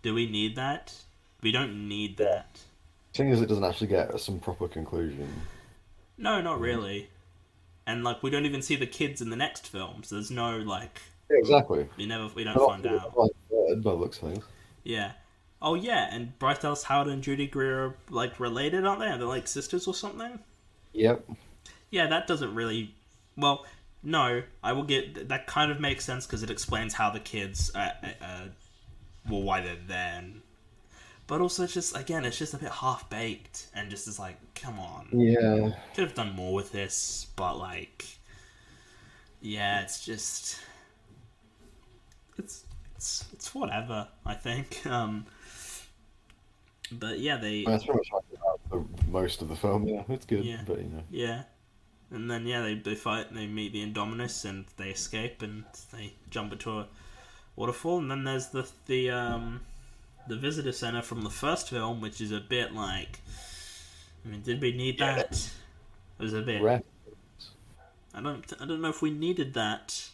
do we need that? We don't need that. Seeing as it doesn't actually get some proper conclusion. No, not really. And like, we don't even see the kids in the next film, so there's no like, Yeah, exactly. we don't But not find out. like third, by the looks of things. Yeah. Oh yeah, and Bryce Dallas Howard and Judy Greer are like related, aren't they? Are they like sisters or something? Yep. Yeah, that doesn't really. Well, no, I will get that. Kind of makes sense because it explains how the kids, well, why they're there. But also, it's just again, it's just a bit half baked and just is like, come on, Yeah. could have done more with this. But like, yeah, it's just it's whatever. I think. But yeah, That's pretty much like most of the film. Yeah, it's good, yeah, but yeah. And then yeah, they fight. And they meet the Indominus, and they escape, and they jump into a waterfall. And then there's the visitor center from the first film, which is a bit like. I mean, did we need yeah, that? It was a bit. ref. I don't know if we needed that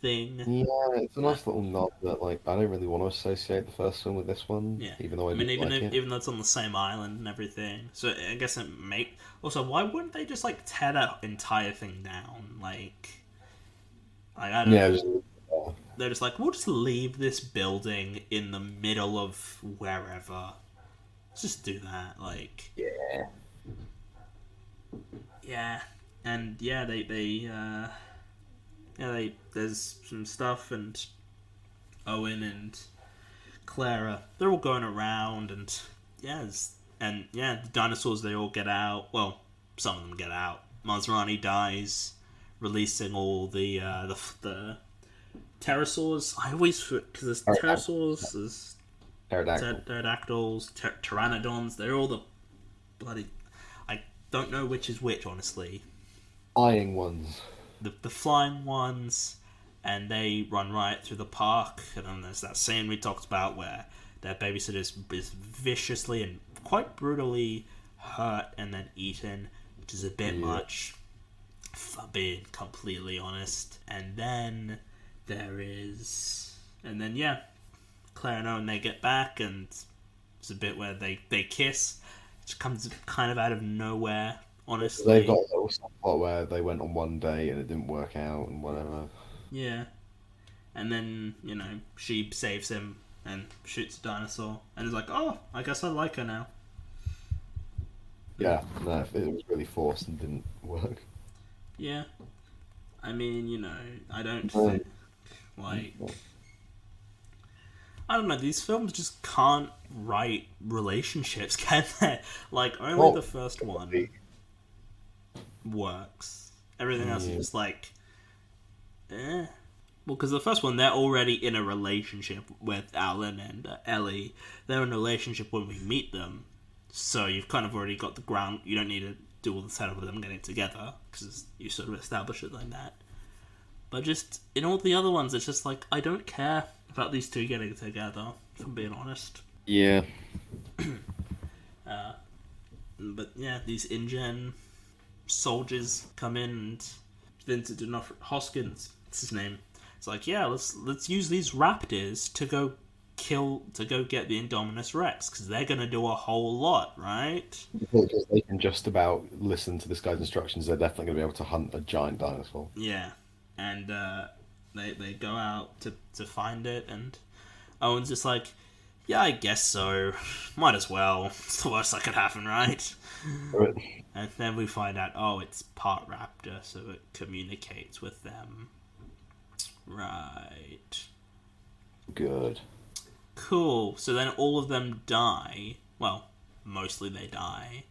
thing. Yeah, it's a Uh, nice little nod that like I don't really want to associate the first one with this one, yeah, even though I I do mean, like it. even though it's on the same island and everything, so I guess it make. Also, why wouldn't they just like tear that entire thing down? Like I don't Yeah, know. just, They're just like, we'll just leave this building in the middle of wherever. Let's just do that. Like, yeah. yeah, and yeah, they there's some stuff, and Owen and Clara, they're all going around, and yeah, the dinosaurs they all get out. Well, some of them get out. Masrani dies, releasing all the pterosaurs. I always because there's pterosaurs, there's Pterodactyl. pterodactyls, pteranodons. They're all the bloody. I don't know which is which, honestly. Flying ones. The flying ones, and they run right through the park. And then there's that scene we talked about where their babysitter is viciously and quite brutally hurt and then eaten, which is a bit Yeah. much, for being completely honest. And then yeah, Claire and Owen they get back, and it's a bit where they kiss, which comes kind of out of nowhere. They've Honestly, got a little subplot where they went on one day and it didn't work out and whatever. yeah. And then she saves him and shoots a dinosaur, and is like, "Oh, I guess I like her now." Yeah, no, it was really forced and didn't work. Yeah, I mean, I don't Um, think like I don't know. These films just can't write relationships, can they? Like only oh, the first one works. Everything else is yeah, just like, eh. Well, because the first one, they're already in a relationship with Alan and Ellie. They're in a relationship when we meet them, so you've kind of already got the ground. You don't need to do all the setup of them getting together because you sort of establish it like that. But just in all the other ones, it's just like I don't care about these two getting together. If I'm being honest. yeah. But yeah, these InGen soldiers come in, and Vincent D'Onofrio, Hoskins, that's his name. It's like, yeah, let's use these raptors to go get the Indominus Rex, because they're gonna do a whole lot, right? Because they can just about listen to this guy's instructions, they're definitely going to be able to hunt a giant dinosaur. Yeah, and they go out to find it, and Owen's just like, yeah, I guess so. Might as well. It's the worst that could happen, right? Right. And then we find out, oh, it's part raptor, so it communicates with them. Right. Good. Cool. So then all of them die. Well, mostly they die.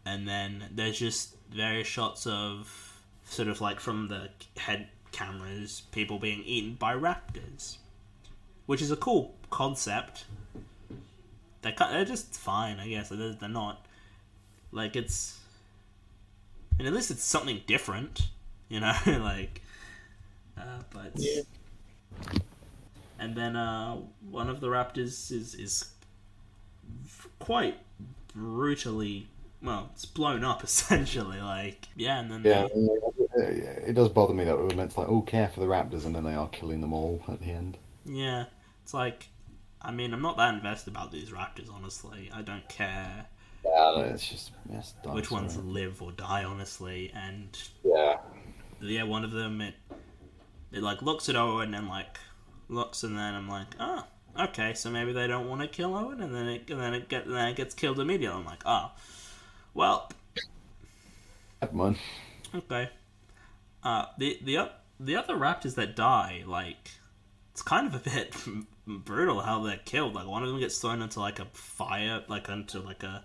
And then there's just various shots of, sort of like from the head cameras, people being eaten by raptors. Which is a cool concept. They're just fine, I guess. They're not. Like, it's... And at least it's something different, you know? Like... but... Yeah. And then one of the raptors is quite brutally... Well, it's blown up, essentially. Like, yeah, and then... Yeah, it does bother me that we were meant to, like, oh, care for the raptors, and then they are killing them all at the end. Yeah, it's like... I mean, I'm not that invested about these raptors, honestly. I don't care... Yeah, it's just which ones live or die, honestly, and one of them it like looks at Owen and like looks, and then I'm like, oh, okay, so maybe they don't want to kill Owen, and then it gets killed immediately. I'm like, oh, well, never mind. Okay. The other raptors that die, like, it's kind of a bit brutal how they're killed. Like, one of them gets thrown into like a fire, like into like a.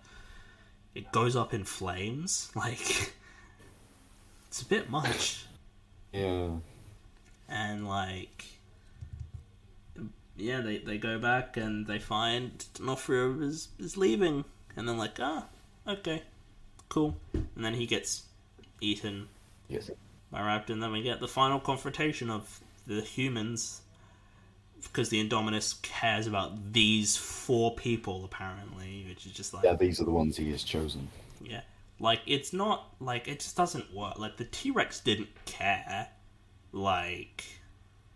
It goes up in flames. Like, it's a bit much. Yeah. And, like, yeah, they go back and they find D'Onofrio is leaving. And then, like, okay, cool. And then he gets eaten by raptor. And then we get the final confrontation of the humans. Because the Indominus cares about these 4 people, apparently, which is just like... Yeah, these are the ones he has chosen. Yeah. Like, it's not... Like, it just doesn't work. Like, the T-Rex didn't care. Like...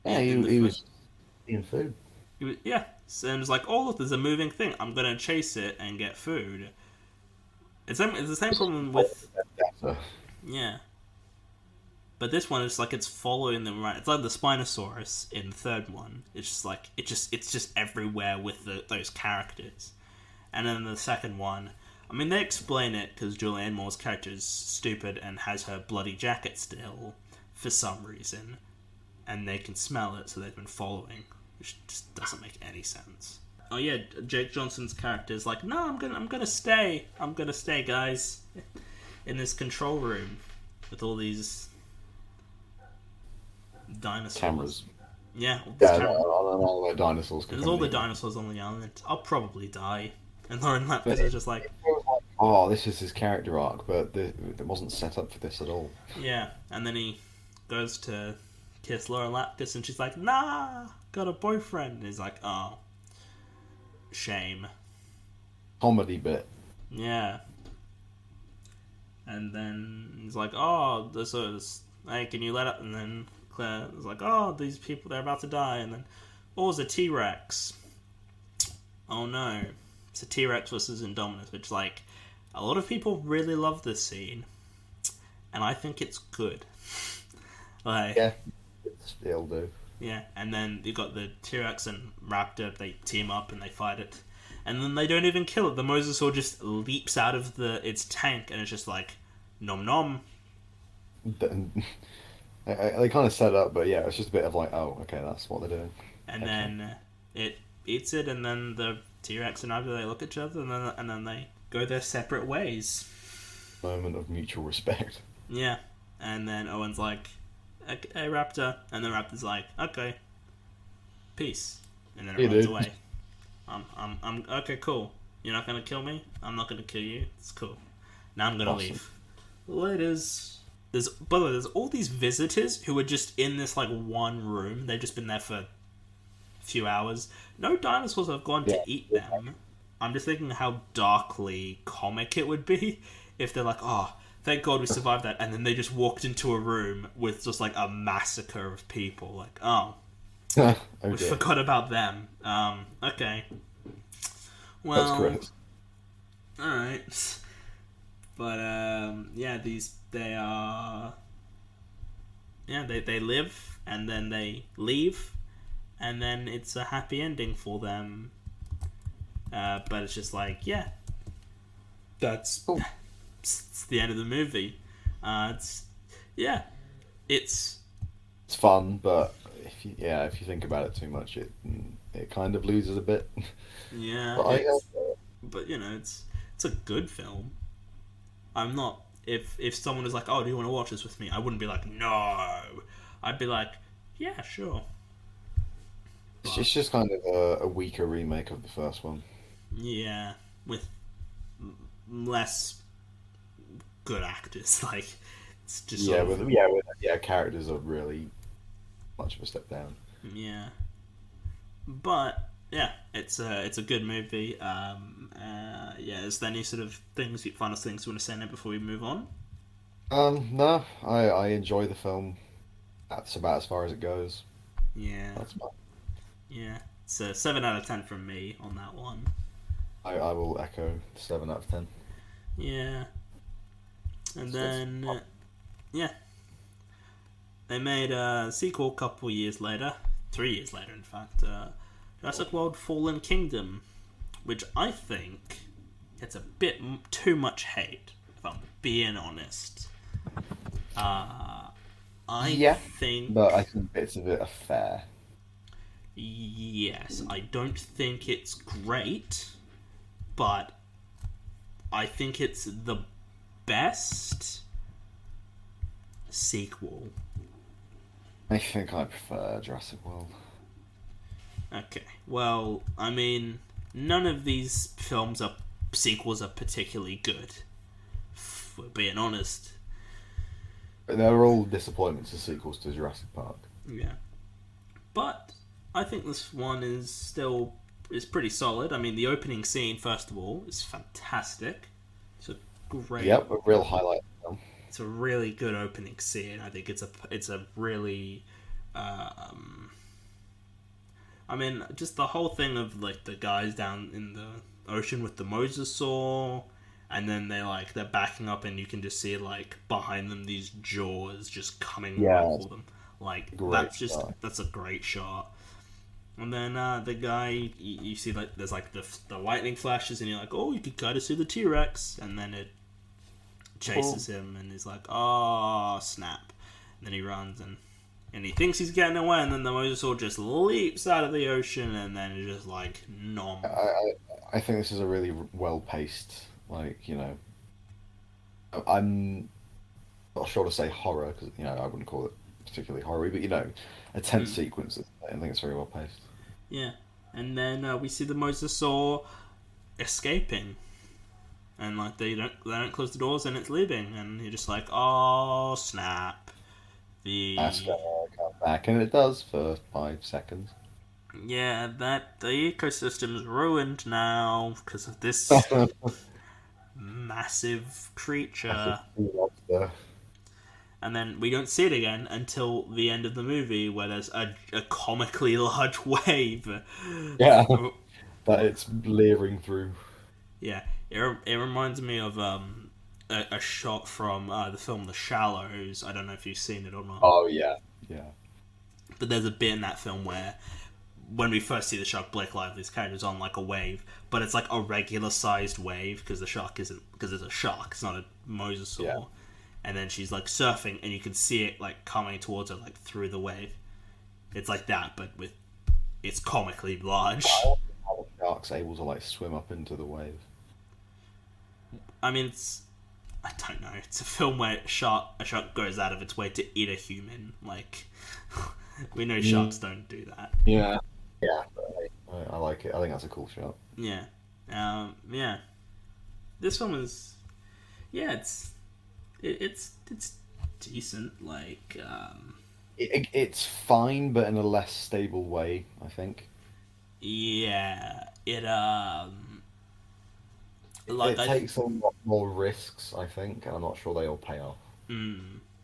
Yeah, he was eating food. Yeah. So it was like, oh, look, there's a moving thing. I'm going to chase it and get food. It's the same problem with... Yeah. But this one is like it's following them right. It's like the Spinosaurus in the third one. It's just like it's just everywhere with those characters. And then the second one, I mean, they explain it because Julianne Moore's character is stupid and has her bloody jacket still for some reason, and they can smell it, so they've been following, which just doesn't make any sense. Oh yeah, Jake Johnson's character is like, no, I'm gonna stay, guys, in this control room with all these dinosaurs. Cameras. Yeah, all the dinosaurs. There's all the dinosaurs on the island. I'll probably die. And Lauren Lapkus is just like, oh, this is his character arc, but it wasn't set up for this at all. Yeah, and then he goes to kiss Lauren Lapkus, and she's like, nah, got a boyfriend. And he's like, oh, shame. Comedy bit. Yeah. And then he's like, oh, hey, can you let up? And then Claire was like, oh, these people, they're about to die. And then, oh, it's a T-Rex. Oh no. It's a T-Rex versus Indominus, which, like, a lot of people really love this scene. And I think it's good. Like, yeah, it'll do. Yeah, and then you got the T-Rex and Raptor, they team up and they fight it. And then they don't even kill it. The Mosasaur just leaps out of its tank, and it's just like, nom nom. They kind of set it up, but yeah, it's just a bit of like, oh, okay, that's what they're doing. And then it eats it, and then the T-Rex and Raptor, they look at each other, and then they go their separate ways. Moment of mutual respect. Yeah, and then Owen's like, hey, Raptor, and the Raptor's like, okay, peace, and then it runs away. I'm okay, cool. You're not gonna kill me. I'm not gonna kill you. It's cool. Now I'm gonna leave. Laters. By the way, there's all these visitors who are just in this like one room. They've just been there for a few hours. No dinosaurs have gone to eat them. I'm just thinking how darkly comic it would be if they're like, oh, thank God we survived that. And then they just walked into a room with just like a massacre of people. Like, oh, Oh we dear. forgot about them. Okay. That's Well, correct. alright. But, yeah, they are, yeah, they live, and then they leave, and then it's a happy ending for them. But it's just like, yeah, that's, Cool. it's the end of the movie. It's, yeah, it's, It's fun, but if you think about it too much, it kind of loses a bit. yeah, But it's, but it's a good film. I'm not. If someone is like, "Oh, do you want to watch this with me?" I wouldn't be like, "No." I'd be like, "Yeah, sure." But it's just kind of a weaker remake of the first one. yeah, with less good actors, like it's just sort of Characters are really much of a step down. yeah. But yeah, it's a good movie. Yeah, is there any sort of final things you want to say now before we move on? No, I enjoy the film. That's about as far as it goes. Yeah, That's about, yeah. It's a 7 out of 10 from me on that one. I will echo 7 out of 10. Yeah, and It's then yeah, they made a sequel a couple years later, 3 years later, in fact. Jurassic World: Fallen Kingdom, which I think gets a bit too much hate. If I'm being honest, uh, I yeah, but I think think bits of it are fair. yes. I don't think it's great, but I think it's the best sequel. I think I prefer Jurassic World. Okay. Well, I mean, none of these films are sequels are particularly good. If we're being honest. But they're all disappointments as sequels to Jurassic Park. Yeah. But I think this one is pretty solid. I mean, the opening scene, first of all, is fantastic. It's a great. Yep, a real highlight of the film. It's a really good opening scene. I think it's a really. Um, I mean, just the whole thing of like the guys down in the ocean with the mosasaur, and then they're backing up, and you can just see like behind them these jaws just coming right Yeah, it's for them. Like a great shot. that's a great shot. And then the guy, you see like there's like the lightning flashes, and you're like, oh, you could kind of see the T Rex, and then it Cool. chases him, and he's like, oh snap, and then he runs and he thinks he's getting away, and then the mosasaur just leaps out of the ocean, and then it's just like nom. I think this is a really well paced, I'm not sure to say horror because I wouldn't call it particularly horror, but a tense Mm, sequence. I think it's very well paced. yeah, and then we see the mosasaur escaping, and like they don't close the doors, and it's leaving, and you're just like, oh snap. That's The gonna come back, and it does for 5 seconds. Yeah, that the ecosystem's ruined now because of this massive That's a creature. sea lobster. And then we don't see it again until the end of the movie, where there's a comically large wave. Yeah, that it's leering through. Yeah, it reminds me of a shot from the film The Shallows. I don't know if you've seen it or not, Oh yeah, yeah, but there's a bit in that film where when we first see the shark, Blake Lively's character is on like a wave, but it's like a regular sized wave because the shark isn't because it's a shark, it's not a yeah. mosasaur. And then she's like surfing, and you can see it like coming towards her like through the wave. It's like that, but with it's comically I large. wonder how the shark's able to swim up into the wave. I mean, I don't know. It's a film where a shark goes out of its way to eat a human. Like we know sharks Mm, don't do that. yeah, yeah. I like it. I think that's a cool shot. Yeah, yeah. This film is yeah, it's decent. Like It's fine, but in a less stable way, I think. yeah, it Like it I, takes a lot more risks, I think, and I'm not sure they all pay off.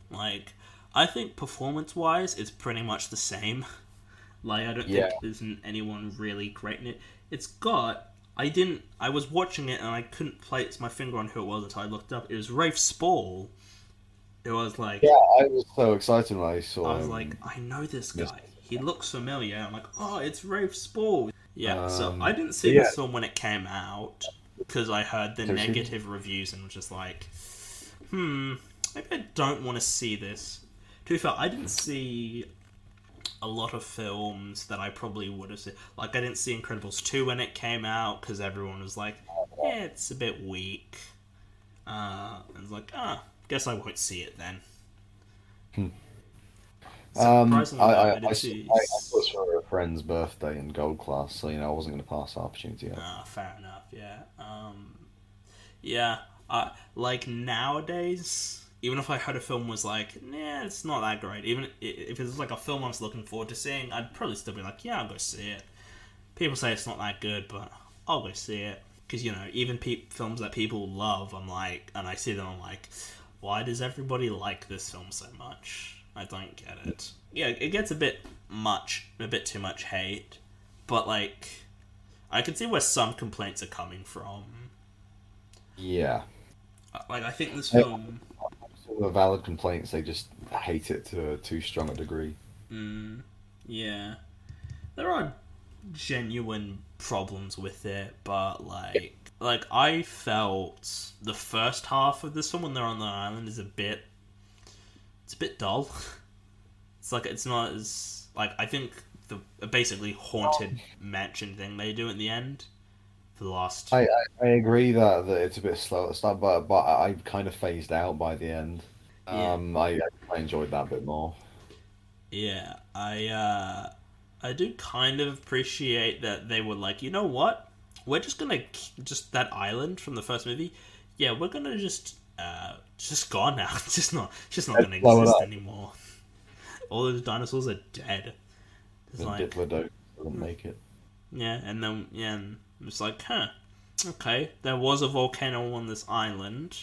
like I think performance-wise, it's pretty much the same. Like I don't Yeah, think there's anyone really great in it. It's got. I didn't. I was watching it and I couldn't place my finger on who it was until I looked up. It was Rafe Spall. It was yeah, like I was so excited when I I saw was like, him. I know this Miss- guy. He looks familiar. I'm like, oh, it's Rafe Spall. Yeah. So I didn't see but yeah, this film when it came out because I heard the so she, negative reviews and was just like, hmm, maybe I don't want to see this. To be fair, I didn't see a lot of films that I probably would have seen. Like, I didn't see Incredibles 2 when it came out because everyone was like, yeah, it's a bit weak. I was like, guess I won't see it then. Surprisingly, though, I did see. I saw this for a friend's birthday in gold class, so I wasn't going to pass that opportunity up. Fair enough, yeah. Yeah, like nowadays, even if I heard a film was like, nah, it's not that great, even if it's like a film I was looking forward to seeing, I'd probably still be like, yeah, I'll go see it. People say it's not that good, but I'll go see it. Because, even films that people love, I'm like, and I see them, I'm like, why does everybody like this film so much? I don't get it. Yeah, it gets a bit too much hate, but like, I can see where some complaints are coming from. Yeah. Like, I think this I, film, some of the valid complaints, they just hate it to too strong a degree. yeah, there are genuine problems with it, but like I felt the first half of this film when they're on the island is it's a bit dull. It's like it's not as like I think the basically haunted mansion thing they do at the end for the last. I agree that it's a bit slow at the start, but I kind of phased out by the end. Yeah, I enjoyed that a bit more. yeah, I do kind of appreciate that they were like, you know what, we're just gonna just that island from the first movie, yeah, we're gonna just gone now. It's just not Let's gonna blow it exist up. anymore. All those dinosaurs are dead. It's The like, Diplodocus doesn't make it. yeah, and then yeah, and it's like, huh, okay, there was a volcano on this island.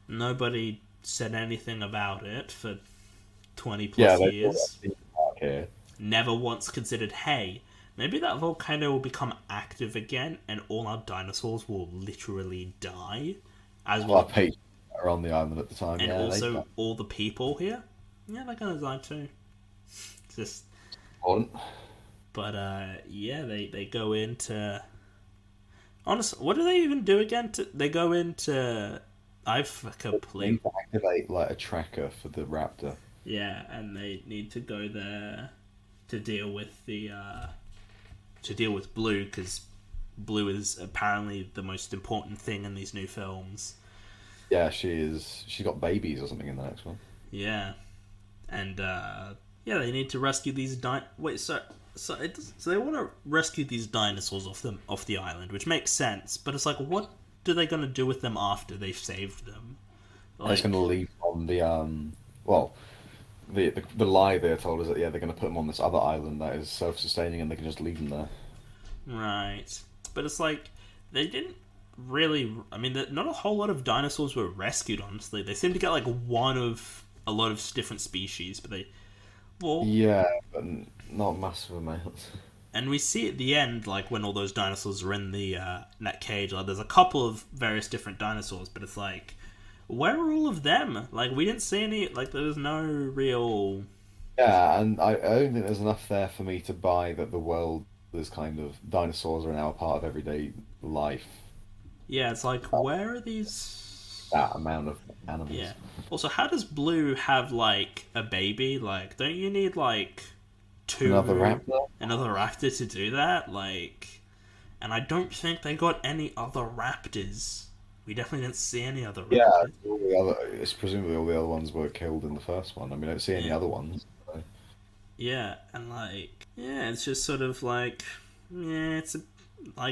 Nobody said anything about it for 20 Yeah, plus they brought that years. theme park here. Never once considered, hey, maybe that volcano will become active again and all our dinosaurs will literally die. As Well, our will, patrons are on the island at the time. and Yeah, they also all the people here. Yeah, they're gonna die too. Just, important. but yeah, they go into. Honestly, what do they even do again? They go into. I've They complete. need to activate like a tracker for the raptor. Yeah, and they need to go there to deal with Blue because Blue is apparently the most important thing in these new films. Yeah, she is. She's got babies or something in the next one. Yeah, and yeah, they need to rescue these Wait, so they want to rescue these dinosaurs off the island, which makes sense. But it's like, what are they gonna do with them after they've saved them? And it's going to Like, leave on the well, the lie they told us that yeah they're going to put them on this other island that is self-sustaining and they can just leave them there. right? But it's like they didn't really. I mean, not a whole lot of dinosaurs were rescued. Honestly, they seem to get like one of a lot of different species, but they well, Yeah, but not massive amounts. and we see at the end, like when all those dinosaurs are in the in that cage, like there's a couple of various different dinosaurs, but it's like, where are all of them? Like we didn't see any. Like there was no real. Yeah, and I don't think there's enough there for me to buy that the world is kind of dinosaurs are now a part of everyday life. Yeah, it's like where are these? That amount of Yeah. animals. Also, how does Blue have like a baby? Like, don't you need like Another two raptor? another raptor to do that? Like, and I don't think they got any other raptors. We definitely didn't see any other Yeah, raptors. it's presumably all the other ones were killed in the first one. I mean, I don't see any Yeah. other ones. So. Yeah, and like, yeah, it's just sort of like, yeah, I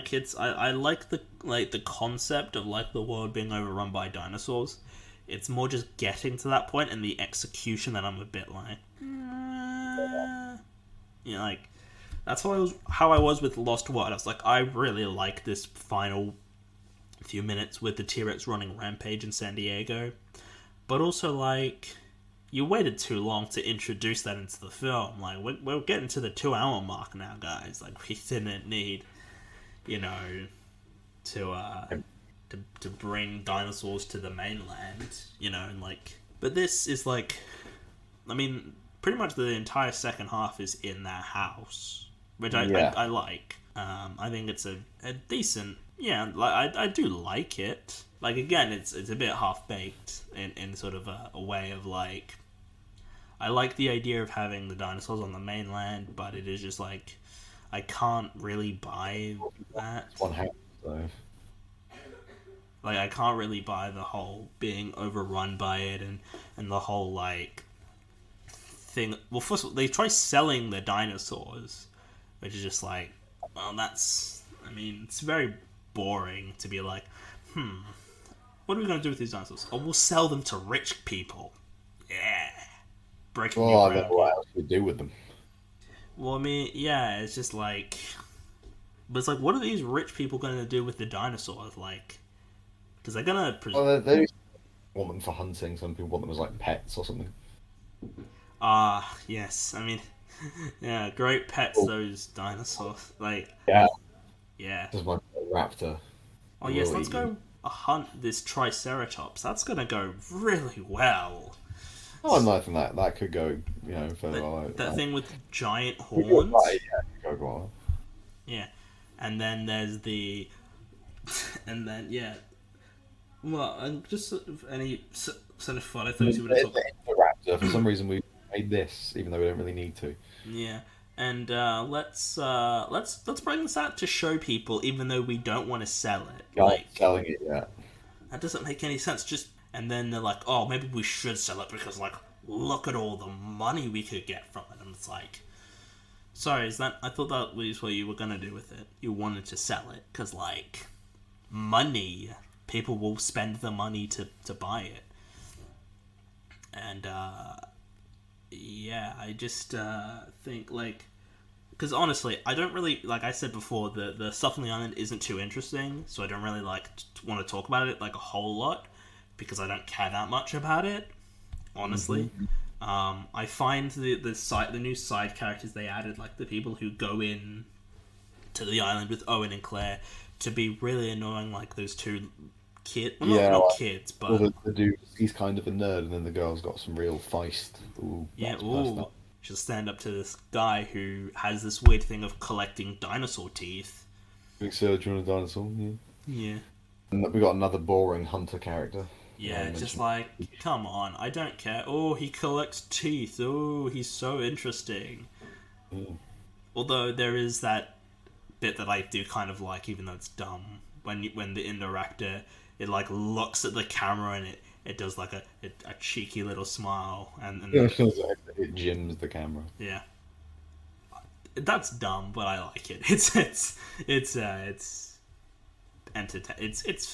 like the concept of like the world being overrun by dinosaurs. It's more just getting to that point and the execution that I'm a bit like, like that's how I was with Lost World. I was like, I really like this final few minutes with the T-Rex running rampage in San Diego, but also like you waited too long to introduce that into the film. Like we're getting to the 2 hour mark now, guys. Like we didn't need, you know, to to bring dinosaurs to the mainland, you know, and like. But this is like, I mean, pretty much the entire second half is in that house, which I like. I think it's a decent. Yeah, like I do like it. Like again, it's a bit half baked in sort of a way of like. I like the idea of having the dinosaurs on the mainland, but it is just like I can't really buy that. One house, so. Like I can't really buy the whole being overrun by it and the whole like thing. Well, first of all, they try selling the dinosaurs, which is just like, well, that's. I mean, it's very boring to be like, what are we gonna do with these dinosaurs? Oh, we'll sell them to rich people. Yeah, breaking new Well, I don't ground know what here. else we do with them. Well, I mean, yeah, it's just like, but it's like, what are these rich people gonna do with the dinosaurs? Like, because they're gonna. Well, they want them for hunting. Some people want them as like pets or something. Yes. I mean, yeah, great pets. Oh, Those dinosaurs. Like, yeah, yeah. just my raptor. Oh It yes, will let's eat you. go hunt this Triceratops. That's gonna go really well. Oh, and I think that could go, further. That Like that that. thing with giant We do it right, horns. yeah, it could go well. Yeah, and then there's the, and then yeah. Well, and just sort of any sort of fun. I thought you would have talked. The raptor. For some reason, we made this, even though we don't really need to. Yeah, and let's bring this out to show people, even though we don't want to sell it. Not Like selling it yet. that doesn't make any sense. Just and then they're like, oh, maybe we should sell it because like look at all the money we could get from it. And it's like, sorry, is that? I thought that was what you were gonna do with it. You wanted to sell it because like money, people will spend the money to buy it, and yeah, I just think like because honestly, I don't really like I said before the stuff on the island isn't too interesting, so I don't really like want to talk about it like a whole lot because I don't care that much about it. Honestly, Hmm. I find the new side characters they added, like the people who go in to the island with Owen and Claire, to be really annoying. Like those two kids, well, Yeah, not like, kids, well, but the dude, he's kind of a nerd, and then the girl's got some real feist. Ooh, yeah, that's ooh, personal. she'll stand up to this guy who has this weird thing of collecting dinosaur teeth. Big surgery on a dinosaur. Yeah. Yeah. And we got another boring hunter character. That Yeah, I it's just mentioned. like, come on, I don't care. Oh, he collects teeth. Oh, he's so interesting. Mm. Although there is that bit that I do kind of like, even though it's dumb, when the Indoraptor it like looks at the camera and it does like a cheeky little smile and Yeah, it feels like it gyms the camera. yeah, that's dumb, but I like it. It's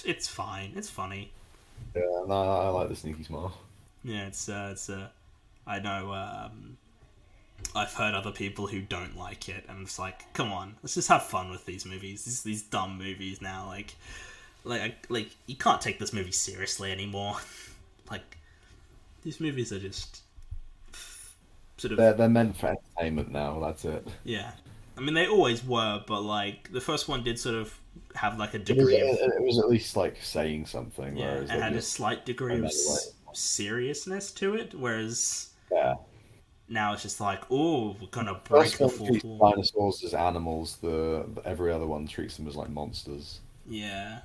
it's fine. It's funny. Yeah, no, I like the sneaky smile. Yeah, I know. I've heard other people who don't like it, and it's like, come on, let's just have fun with these movies. These dumb movies now, like you can't take this movie seriously anymore. Like these movies are just sort of They're meant for entertainment now. That's it. yeah. I mean, they always were, but like the first one did sort of have like a It was, degree of it was at least like saying something, yeah, whereas it they had a just slight degree went of out of the way. seriousness to it, whereas Yeah. now it's just like, oh, we're gonna break First the one fourth treats wall. dinosaurs as animals. Every other one treats them as like monsters. Yeah.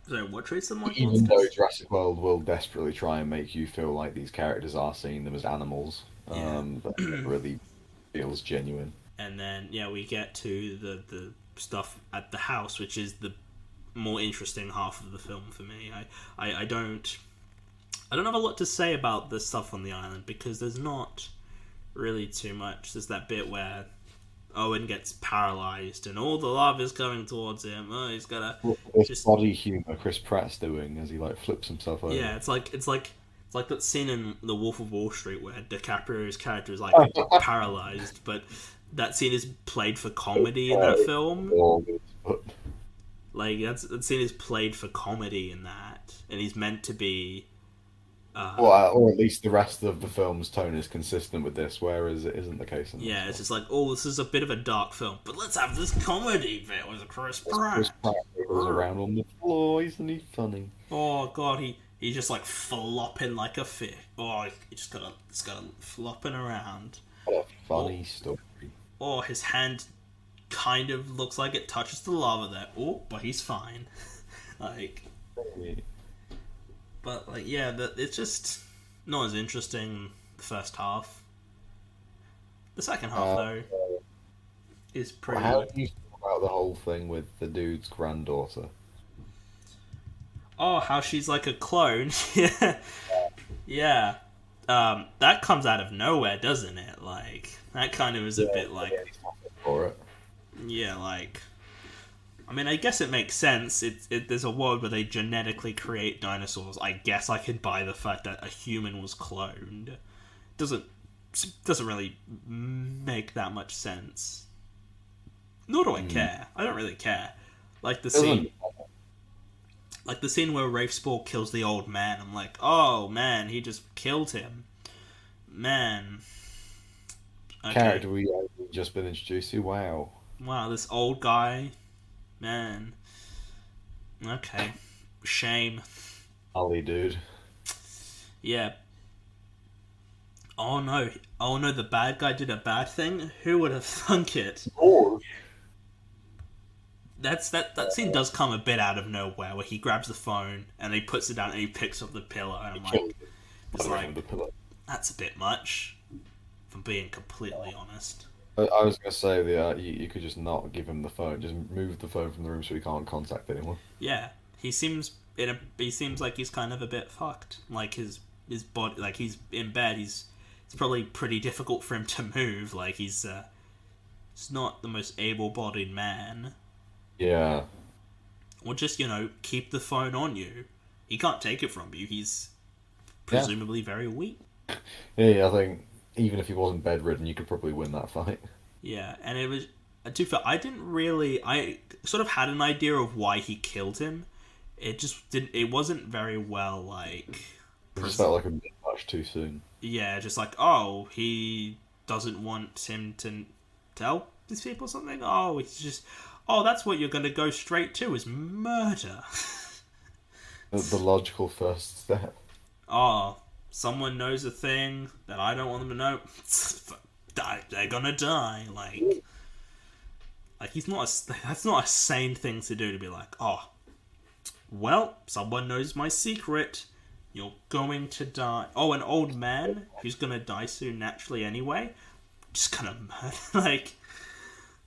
So what treats them like Even though monsters? Jurassic World will desperately try and make you feel like these characters are seeing them as animals, Yeah. but it never really feels genuine. And then yeah, we get to the stuff at the house, which is the more interesting half of the film for me. I I don't have a lot to say about the stuff on the island because there's not really too much. There's that bit where Owen gets paralyzed and all the lava is coming towards him. Oh, he's gotta This just body humor Chris Pratt's doing as he like flips himself over. yeah. It's like that scene in The Wolf of Wall Street where DiCaprio's character is like paralyzed, but that scene is played for comedy in that film. All good, but Like that scene is played for comedy in that, and he's meant to be. Well, Uh, or at least the rest of the film's tone is consistent with this, whereas it isn't the case in this yeah, it's one. just like, oh, this is a bit of a dark film, but let's have this comedy bit with Chris Chris Pratt. Pratt goes around on the floor, isn't he funny? Oh god, he's just like flopping like a fish. Oh, he just gotta flopping around. What a Oh, funny story. his hand kind of looks like it touches the lava there. Oh, but he's fine. like, but like, yeah, it's just not as interesting the first half. The second half Uh, though is how pretty. do you feel about the whole thing with the dude's granddaughter? Oh, how she's like a clone. yeah, yeah. That comes out of nowhere, doesn't it? Like that kind of is a Yeah, bit like, he's not fit for it. yeah, like. I mean, I guess it makes sense. There's a world where they genetically create dinosaurs. I guess I could buy the fact that a human was cloned. Doesn't doesn't really make that much sense. Nor do I care. I don't really care. Like the Doesn't scene, like the scene where Rafe Spall kills the old man. I'm like, oh man, he just killed him. Man, okay, character we just been introduced to? Wow. wow, this old guy, man. Okay, shame. Ali, dude. Yeah. Oh no. Oh no, the bad guy did a bad thing? Who would have thunk it? Or That scene does come a bit out of nowhere where he grabs the phone and he puts it down and he picks up the pillow and I'm like it's like the pillow. that's a bit much, if I'm being completely honest. I was gonna say that you could just not give him the phone, just move the phone from the room so he can't contact anyone. Yeah. He seems like he's kind of a bit fucked. Like his body, like he's in bed, it's probably pretty difficult for him to move. Like he's not the most able-bodied man. Yeah, Or just, keep the phone on you. He can't take it from you. He's yeah, presumably very weak. yeah. I think even if he wasn't bedridden, you could probably win that fight. Yeah, and it was. To be fair, I didn't really. I sort of had an idea of why he killed him. It just didn't. It wasn't very well, like. It just felt like a bit much too soon. Yeah, just like, oh, he doesn't want him to tell these people something? Oh, it's just. Oh, that's what you're going to go straight to is murder. The logical first step. Oh, someone knows a thing that I don't want them to know. They're gonna die. Like he's not. That's not a sane thing to do. To be like, oh, well, someone knows my secret. You're going to die. Oh, an old man who's gonna die soon naturally anyway. Just gonna murder. Like,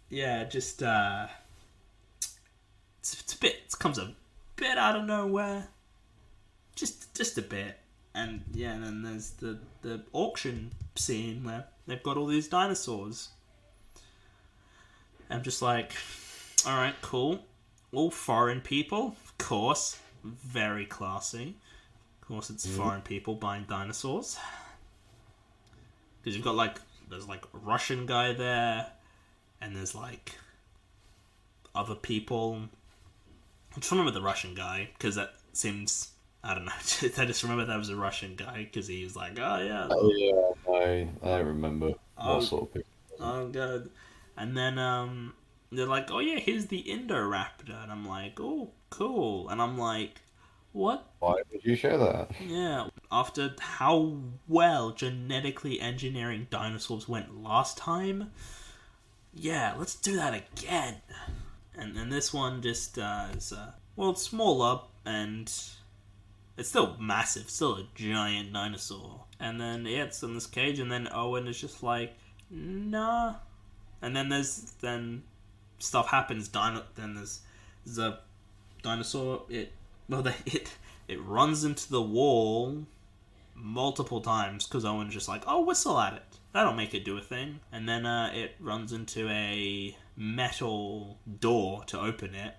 yeah, just it's a bit. It comes a bit out of nowhere. Just a bit. And yeah, and then there's the auction scene where they've got all these dinosaurs. I'm just like, all right, cool. All foreign people, of course, very classy. Of course, it's foreign people buying dinosaurs. Because you've got there's like a Russian guy there, and there's like other people. I just remember the Russian guy because that seems. I don't know. I just remember that was a Russian guy because he was like, "Oh yeah, Oh yeah, I remember what oh, sort of people. oh god," and then they're like, "Oh yeah, here's the Indoraptor," and I'm like, "Oh cool," and I'm like, "What?" Why would you share that? Yeah, after how well genetically engineering dinosaurs went last time, yeah, let's do that again. And then this one just is well, it's smaller and. It's still massive, still a giant dinosaur. And then, yeah, it's in this cage, and then Owen is just like, nah. And then then stuff happens. Then there's a dinosaur. It runs into the wall multiple times because Owen's just like, oh, whistle at it. That'll make it do a thing. And then it runs into a metal door to open it.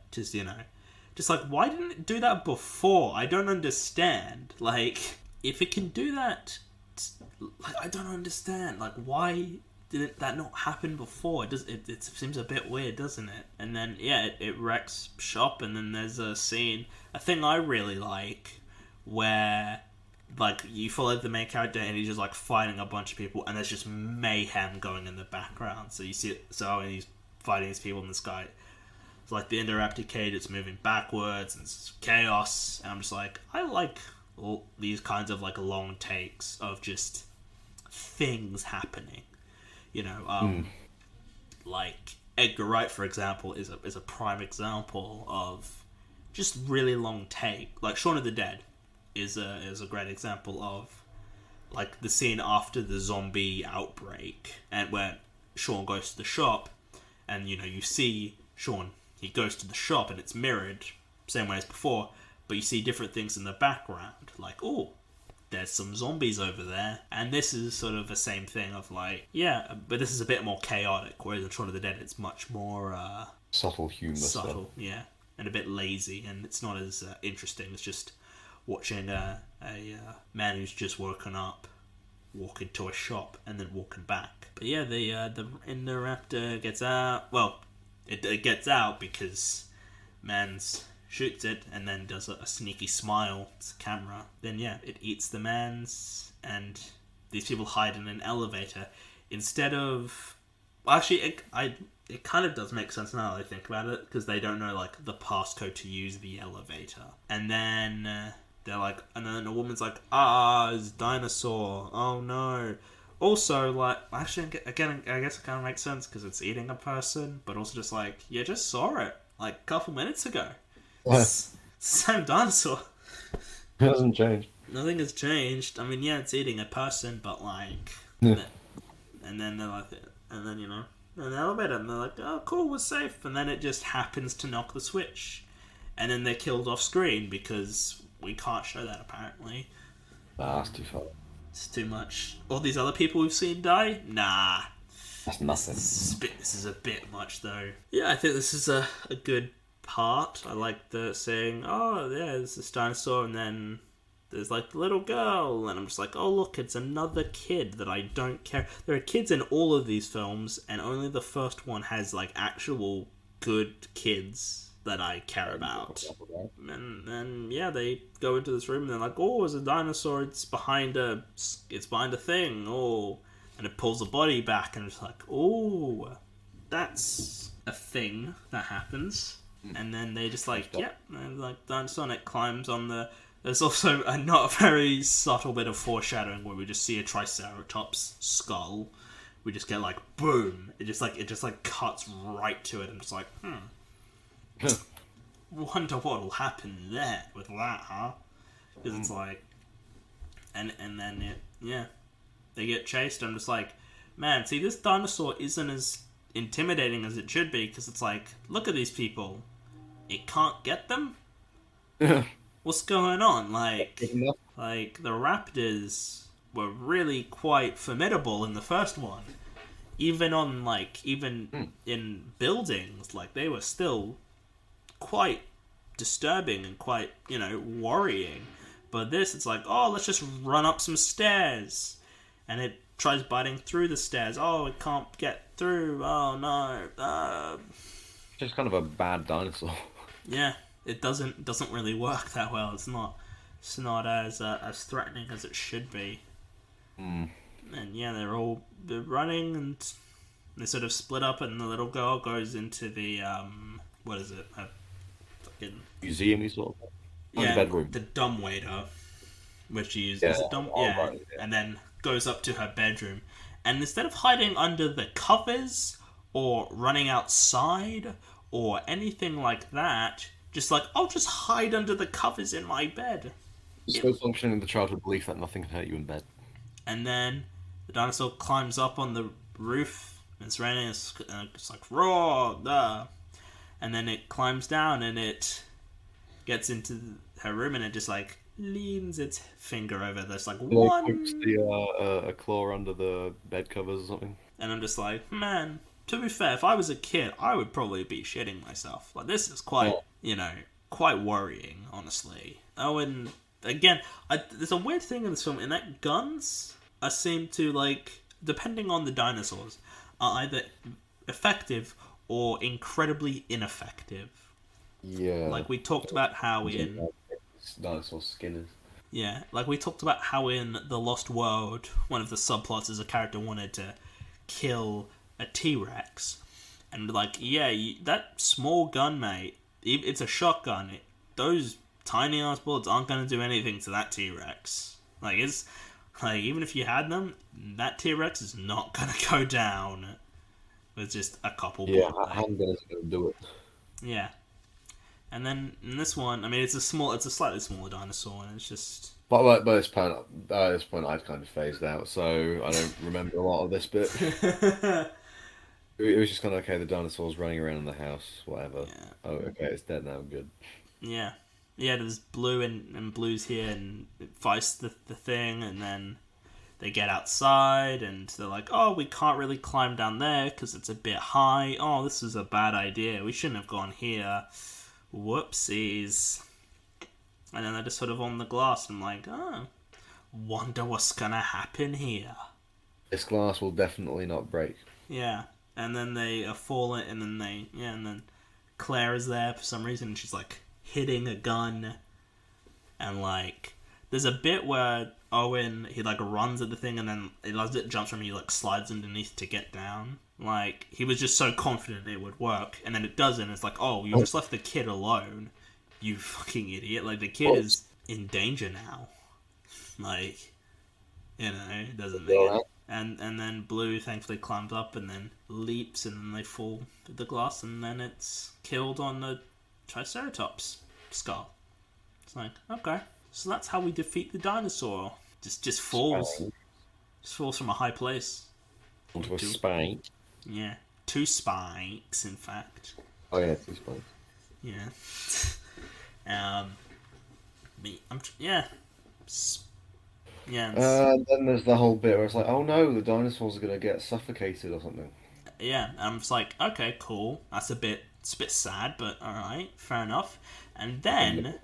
Just like, why didn't it do that before? I don't understand. Like, if it can do that, like, I don't understand. Like, why didn't that not happen before? It seems a bit weird, doesn't it? And then yeah, it wrecks shop, and then there's a scene, a thing I really like, where like you follow the main character and he's just like fighting a bunch of people, and there's just mayhem going in the background. So you see it, so and he's fighting these people in the sky. It's like the interrupted cage, it's moving backwards, and it's chaos. And I'm just like, I like all these kinds of like long takes of just things happening. You know, like Edgar Wright, for example, is a prime example of just really long take. Like Shaun of the Dead is a great example of like the scene after the zombie outbreak, and where Shaun goes to the shop, and you know you see Shaun, he goes to the shop and it's mirrored same way as before, but you see different things in the background, like oh, there's some zombies over there. And this is sort of the same thing of like, yeah, but this is a bit more chaotic, whereas in Shaun of the Dead it's much more Subtle humor subtle, stuff. yeah, and a bit lazy, and it's not as interesting. It's just watching a man who's just woken up walk into a shop and then walking back. But yeah, the Indoraptor gets out. Well, it gets out because Mans shoots it and then does a sneaky smile to the camera. Then yeah, it eats the Mans, and these people hide in an elevator instead of. Well, actually, it kind of does make sense now that I think about it, because they don't know like the passcode to use the elevator, and then they're like, and then a woman's like, it's dinosaur. Oh no. Also, like, actually, again, I guess it kind of makes sense because it's eating a person, but also just like, you just saw it like a couple minutes ago. Same dinosaur. It hasn't changed. Nothing has changed. I mean, yeah, it's eating a person, but like, Yeah. and then they're like, and then you know, in the elevator, and they're like, oh, cool, we're safe, and then it just happens to knock the switch, and then they're killed off screen because we can't show that apparently. That's too far. It's too much. All these other people we've seen die? Nah. That's nothing. This is a bit much, though. Yeah, I think this is a good part. I like the saying, oh, yeah, there's this dinosaur, and then there's, like, the little girl, and I'm just like, oh, look, it's another kid that I don't care. There are kids in all of these films, and only the first one has, like, actual good kids that I care about. And then yeah, they go into this room and they're like, oh, there's a dinosaur, it's behind a thing, oh, and it pulls the body back, and it's like, oh, that's a thing that happens. And then they just like, yep, and like dinosaur, and it climbs on the. There's also a not very subtle bit of foreshadowing where we just see a triceratops skull. We just get like boom, it just like cuts right to it. I'm just like, wonder what'll happen there with that, huh? Because it's like, and then they get chased. I'm just like, man, see, this dinosaur isn't as intimidating as it should be, because it's like, look at these people, it can't get them. What's going on? Like the raptors were really quite formidable in the first one. Even in buildings, like they were still quite disturbing and quite, worrying. But this, it's like, oh, let's just run up some stairs. And it tries biting through the stairs. Oh, it can't get through. Oh, no. Just kind of a bad dinosaur. Yeah, it doesn't really work that well. It's not as threatening as it should be. And yeah, they're running, and they sort of split up, and the little girl goes into the, what is it? A fucking museum sort of. Yeah, bedroom. The dumbwaiter, which she uses. Yeah. Is it dumb? Oh, yeah. right, yeah. And then goes up to her bedroom, and instead of hiding under the covers or running outside or anything like that, just like, I'll just hide under the covers in my bed. So functioning in the childhood belief that nothing can hurt you in bed. And then the dinosaur climbs up on the roof, and it's raining, it's like, roar, duh. And then it climbs down, and it gets into her room, and it just like leans its finger over this like one. Pokes a claw under the bed covers or something. And I'm just like, man, to be fair, if I was a kid, I would probably be shitting myself. Like, this is quite, quite worrying, honestly. Oh, and again, there's a weird thing in this film, in that guns seem to, like, depending on the dinosaurs, are either effective or incredibly ineffective. Yeah. Like we talked about how in Dinosaur skinners. yeah, like we talked about how in The Lost World, one of the subplots is a character wanted to kill a T-Rex, and like yeah, that small gun, mate, it's a shotgun. Those tiny ass bullets aren't gonna do anything to that T-Rex. Like it's like even if you had them, that T-Rex is not gonna go down with just a couple Yeah, bullets. handgun is going to do it. Yeah, and then in this one, I mean, it's a slightly smaller dinosaur, and it's just But by this point, I'd kind of phased out, so I don't remember a lot of this bit. It was just kind of okay. The dinosaur's running around in the house, whatever. yeah, Oh, okay, it's dead now. Good. yeah, yeah. There's Blue and Blue's here, and it fights the thing, and then they get outside, and they're like, "Oh, we can't really climb down there because it's a bit high. Oh, this is a bad idea. We shouldn't have gone here. Whoopsies." And then they're just sort of on the glass, and I'm like, "Oh, wonder what's gonna happen here." This glass will definitely not break. Yeah, and then they fall in, and then and then Claire is there for some reason, and she's like hitting a gun, and like there's a bit where Owen he like runs at the thing, and then he loves it, jumps from, he like slides underneath to get down. Like he was just so confident it would work, and then it doesn't. It's like, oh, you just left the kid alone, you fucking idiot! Like the kid is in danger now. Like it doesn't make it. And then Blue thankfully climbs up and then leaps, and then they fall through the glass, and then it's killed on the Triceratops skull. It's like, okay, so that's how we defeat the dinosaur. Just falls, just falls from a high place Onto a spike. Yeah, 2 spikes, in fact. Oh yeah, 2 spikes. Yeah. Yeah. Yeah. Then there's the whole bit where it's like, oh no, the dinosaurs are gonna get suffocated or something. Yeah, and I'm just like, okay, cool. It's a bit sad, but all right, fair enough. And then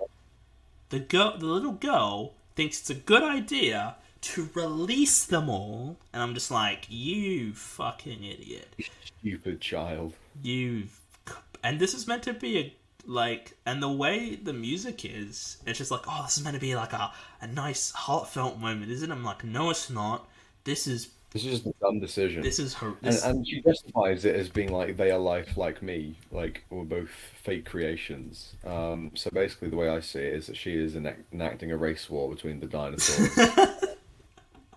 the little girl thinks it's a good idea to release them all, and I'm just like, you fucking idiot, Stupid child. And this is meant to be and the way the music is, it's just like, oh, this is meant to be like a nice heartfelt moment, isn't it? I'm like, no, it's not. This is just a dumb decision. This is her. And she justifies it as being like, they are life like me, like we're both fake creations. So basically, the way I see it is that she is enacting a race war between the dinosaurs,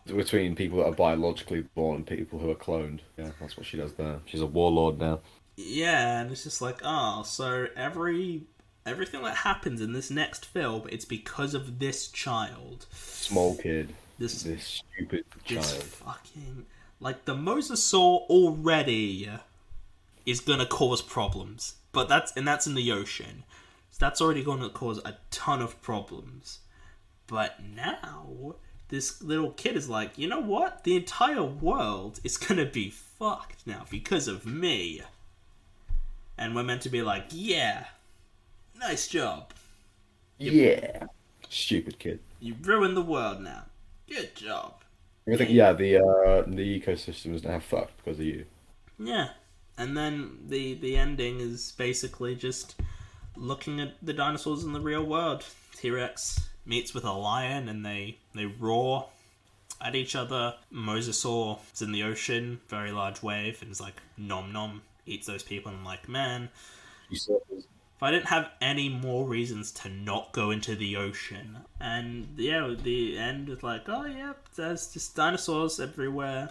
between people that are biologically born and people who are cloned. Yeah, that's what she does there. She's a warlord now. Yeah, and it's just like, oh, so everything that happens in this next film, it's because of this child. Small kid. This stupid child. Fucking, like, the mosasaur already is gonna cause problems. But that's in the ocean. So that's already gonna cause a ton of problems. But now, this little kid is like, you know what? The entire world is gonna be fucked now because of me. And we're meant to be like, yeah, nice job. Yeah. Stupid kid. You ruined the world now. Good job. Everything, yeah, the ecosystem is now fucked because of you. Yeah. And then the ending is basically just looking at the dinosaurs in the real world. T-Rex meets with a lion, and they roar at each other. Mosasaur is in the ocean, very large wave, and is like, nom nom. Eats those people, and I'm like, man, if I didn't have any more reasons to not go into the ocean. And yeah, the end is like, oh yeah, there's just dinosaurs everywhere.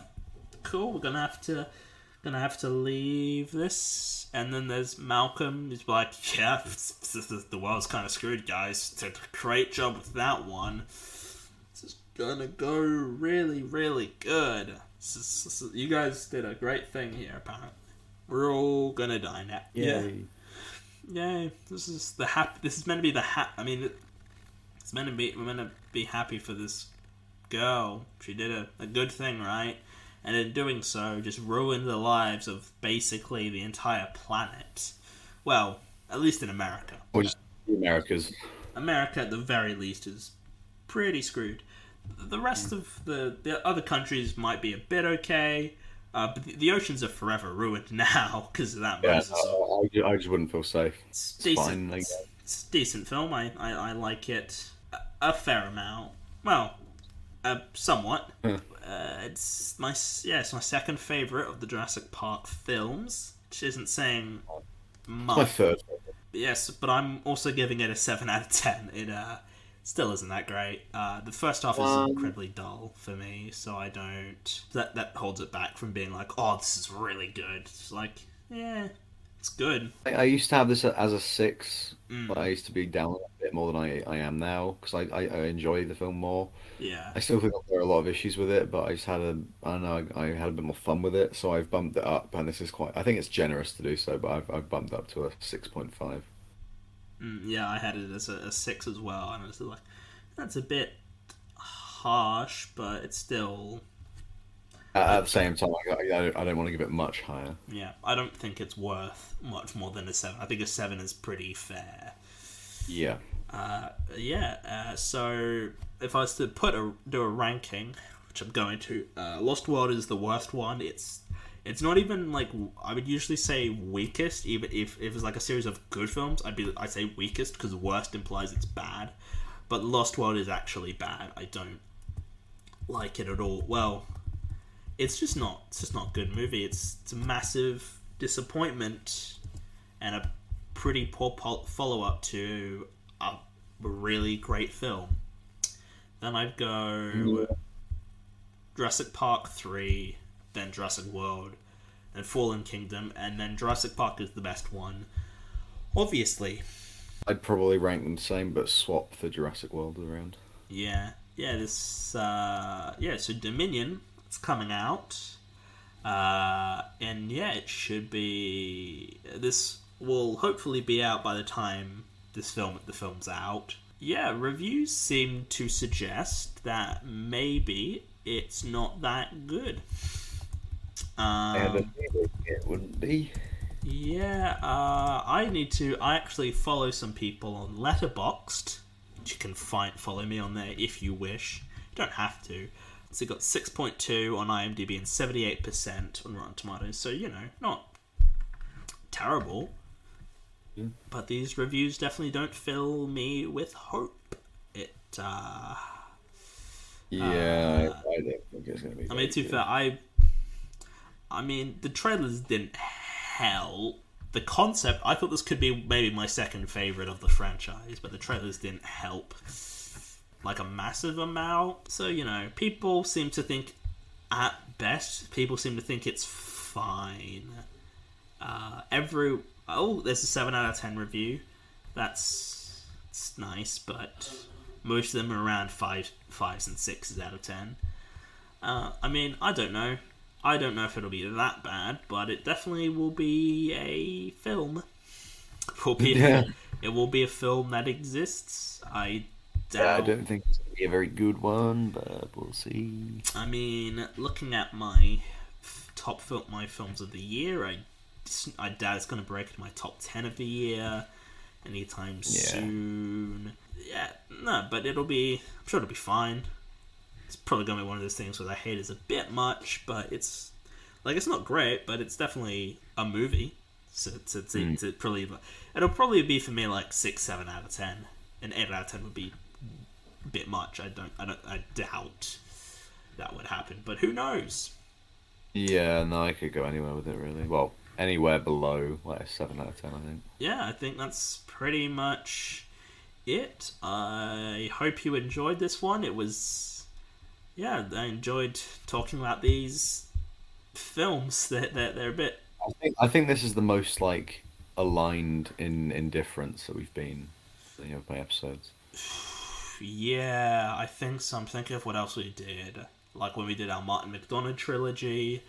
Cool, we're gonna have to leave this. And then there's Malcolm, he's like, yeah, the world's kind of screwed, guys. Did a great job with that one. This is gonna go really, really good. You guys did a great thing here, apparently. We're all gonna die now. Yay. Yay. This is meant to be I mean, it's meant to be, we're meant to be happy for this girl. She did a good thing, right? And in doing so, just ruined the lives of basically the entire planet. Well, at least in America. Or just the Americas. America, at the very least, is pretty screwed. the rest of the other countries might be a bit okay, but the oceans are forever ruined now because of that Yeah, Moses song. I just wouldn't feel safe. It's It's decent. fine, I guess. It's a decent film. I like it a fair amount. Well, somewhat. Huh. It's my second favorite of the Jurassic Park films, which isn't saying It's my much. third. Yes, but I'm also giving it a 7 out of 10. It still isn't that great. The first half is Um, incredibly dull for me, so I don't. That holds it back from being like, oh, this is really good. It's like, yeah, it's good. I used to have this as a six, but I Mm, used to be down a bit more than I am now because I enjoy the film more. yeah. I still think there are a lot of issues with it, but I just had I don't know, I had a bit more fun with it, so I've bumped it up, and this is quite, I think it's generous to do so, but I've bumped up to a 6.5. Yeah, I had it as a 6 as well, and I was like, that's a bit harsh, but it's still. At the It's, same time, I don't want to give it much higher. yeah, I don't think it's worth much more than a 7. I think a 7 is pretty fair. Yeah. Yeah, so if I was to do a ranking, which I'm going to, Lost World is the worst one. It's not even like I would usually say weakest. Even if it's like a series of good films, I'd say weakest because worst implies it's bad. But Lost World is actually bad. I don't like it at all. Well, it's just not a good movie. It's a massive disappointment and a pretty poor follow up to a really great film. Then I'd go Jurassic Park 3, then Jurassic World, then Fallen Kingdom, and then Jurassic Park is the best one. Obviously. I'd probably rank them the same, but swap the Jurassic World around. Yeah. Yeah, so Dominion, it's coming out. And yeah, it should be. This will hopefully be out by the time the film's out. Yeah, reviews seem to suggest that maybe it's not that good. I had a Um, feeling it wouldn't be. yeah, I actually follow some people on Letterboxd. You can follow me on there if you wish. You don't have to. So it got 6.2 on IMDb and 78% on Rotten Tomatoes. So, not terrible. Yeah. But these reviews definitely don't fill me with hope. It, Yeah, I don't think it's going to be I mean, very to be fair, good. I mean, the trailers didn't help. The concept, I thought this could be maybe my second favorite of the franchise, but the trailers didn't help like a massive amount. So, people seem to think, at best, people seem to think it's fine. There's a 7 out of 10 review. It's nice, but most of them are around fives and sixes out of 10. I mean, I don't know. I don't know if it'll be that bad, but it definitely will be a film. It will be Yeah. it will be a film that exists. I Yeah, I doubt. don't think it's going to be a very good one, but we'll see. I mean, looking at my my films of the year, I doubt it's going to break into my top 10 of the year anytime Yeah. soon. Yeah, no, but I'm sure it'll be fine. It's probably going to be one of those things where I hate it a bit much, but it's not great, but it's definitely a movie. So Mm. it'll probably be for me like 6, 7 out of 10. An 8 out of 10 would be a bit much. I doubt that would happen, but who knows? Yeah, no, I could go anywhere with it, really. Well, anywhere below, like a 7 out of 10, I think. Yeah, I think that's pretty much it. I hope you enjoyed this one. Yeah, I enjoyed talking about these films. They're a bit. I think this is the most, like, aligned in difference that we've been, by episodes. Yeah, I think so. I'm thinking of what else we did. Like when we did our Martin McDonagh trilogy,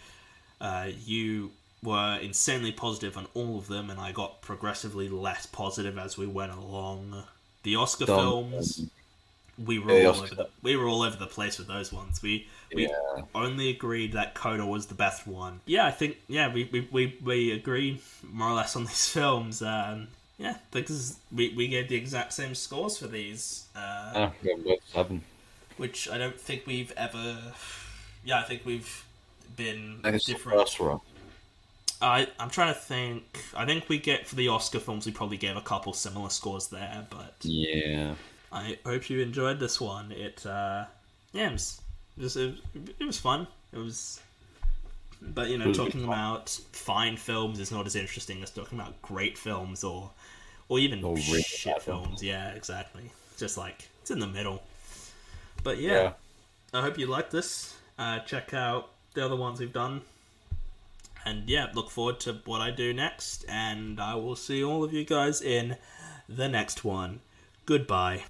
you were insanely positive on all of them, and I got progressively less positive as we went along. The Oscar Done. films, Yeah, the Oscar, we were all over the place with those ones. We yeah. only agreed that Coda was the best one. Yeah, I think we agree more or less on these films. We gave the exact same scores for these. Ah, yeah, both 7. which I don't think we've ever. Yeah, I think we've been I think it's the different. first one. I'm trying to think. I think we get for the Oscar films, we probably gave a couple similar scores there, but Yeah. I hope you enjoyed this one. Yeah, it was fun. It was, but It was a good talking time. about fine films is not as interesting as talking about great films or even Or really shit bad films. films. Yeah, exactly. Just like it's in the middle. But yeah, Yeah. I hope you like this. Check out the other ones we've done. And yeah, look forward to what I do next. And I will see all of you guys in the next one. Goodbye.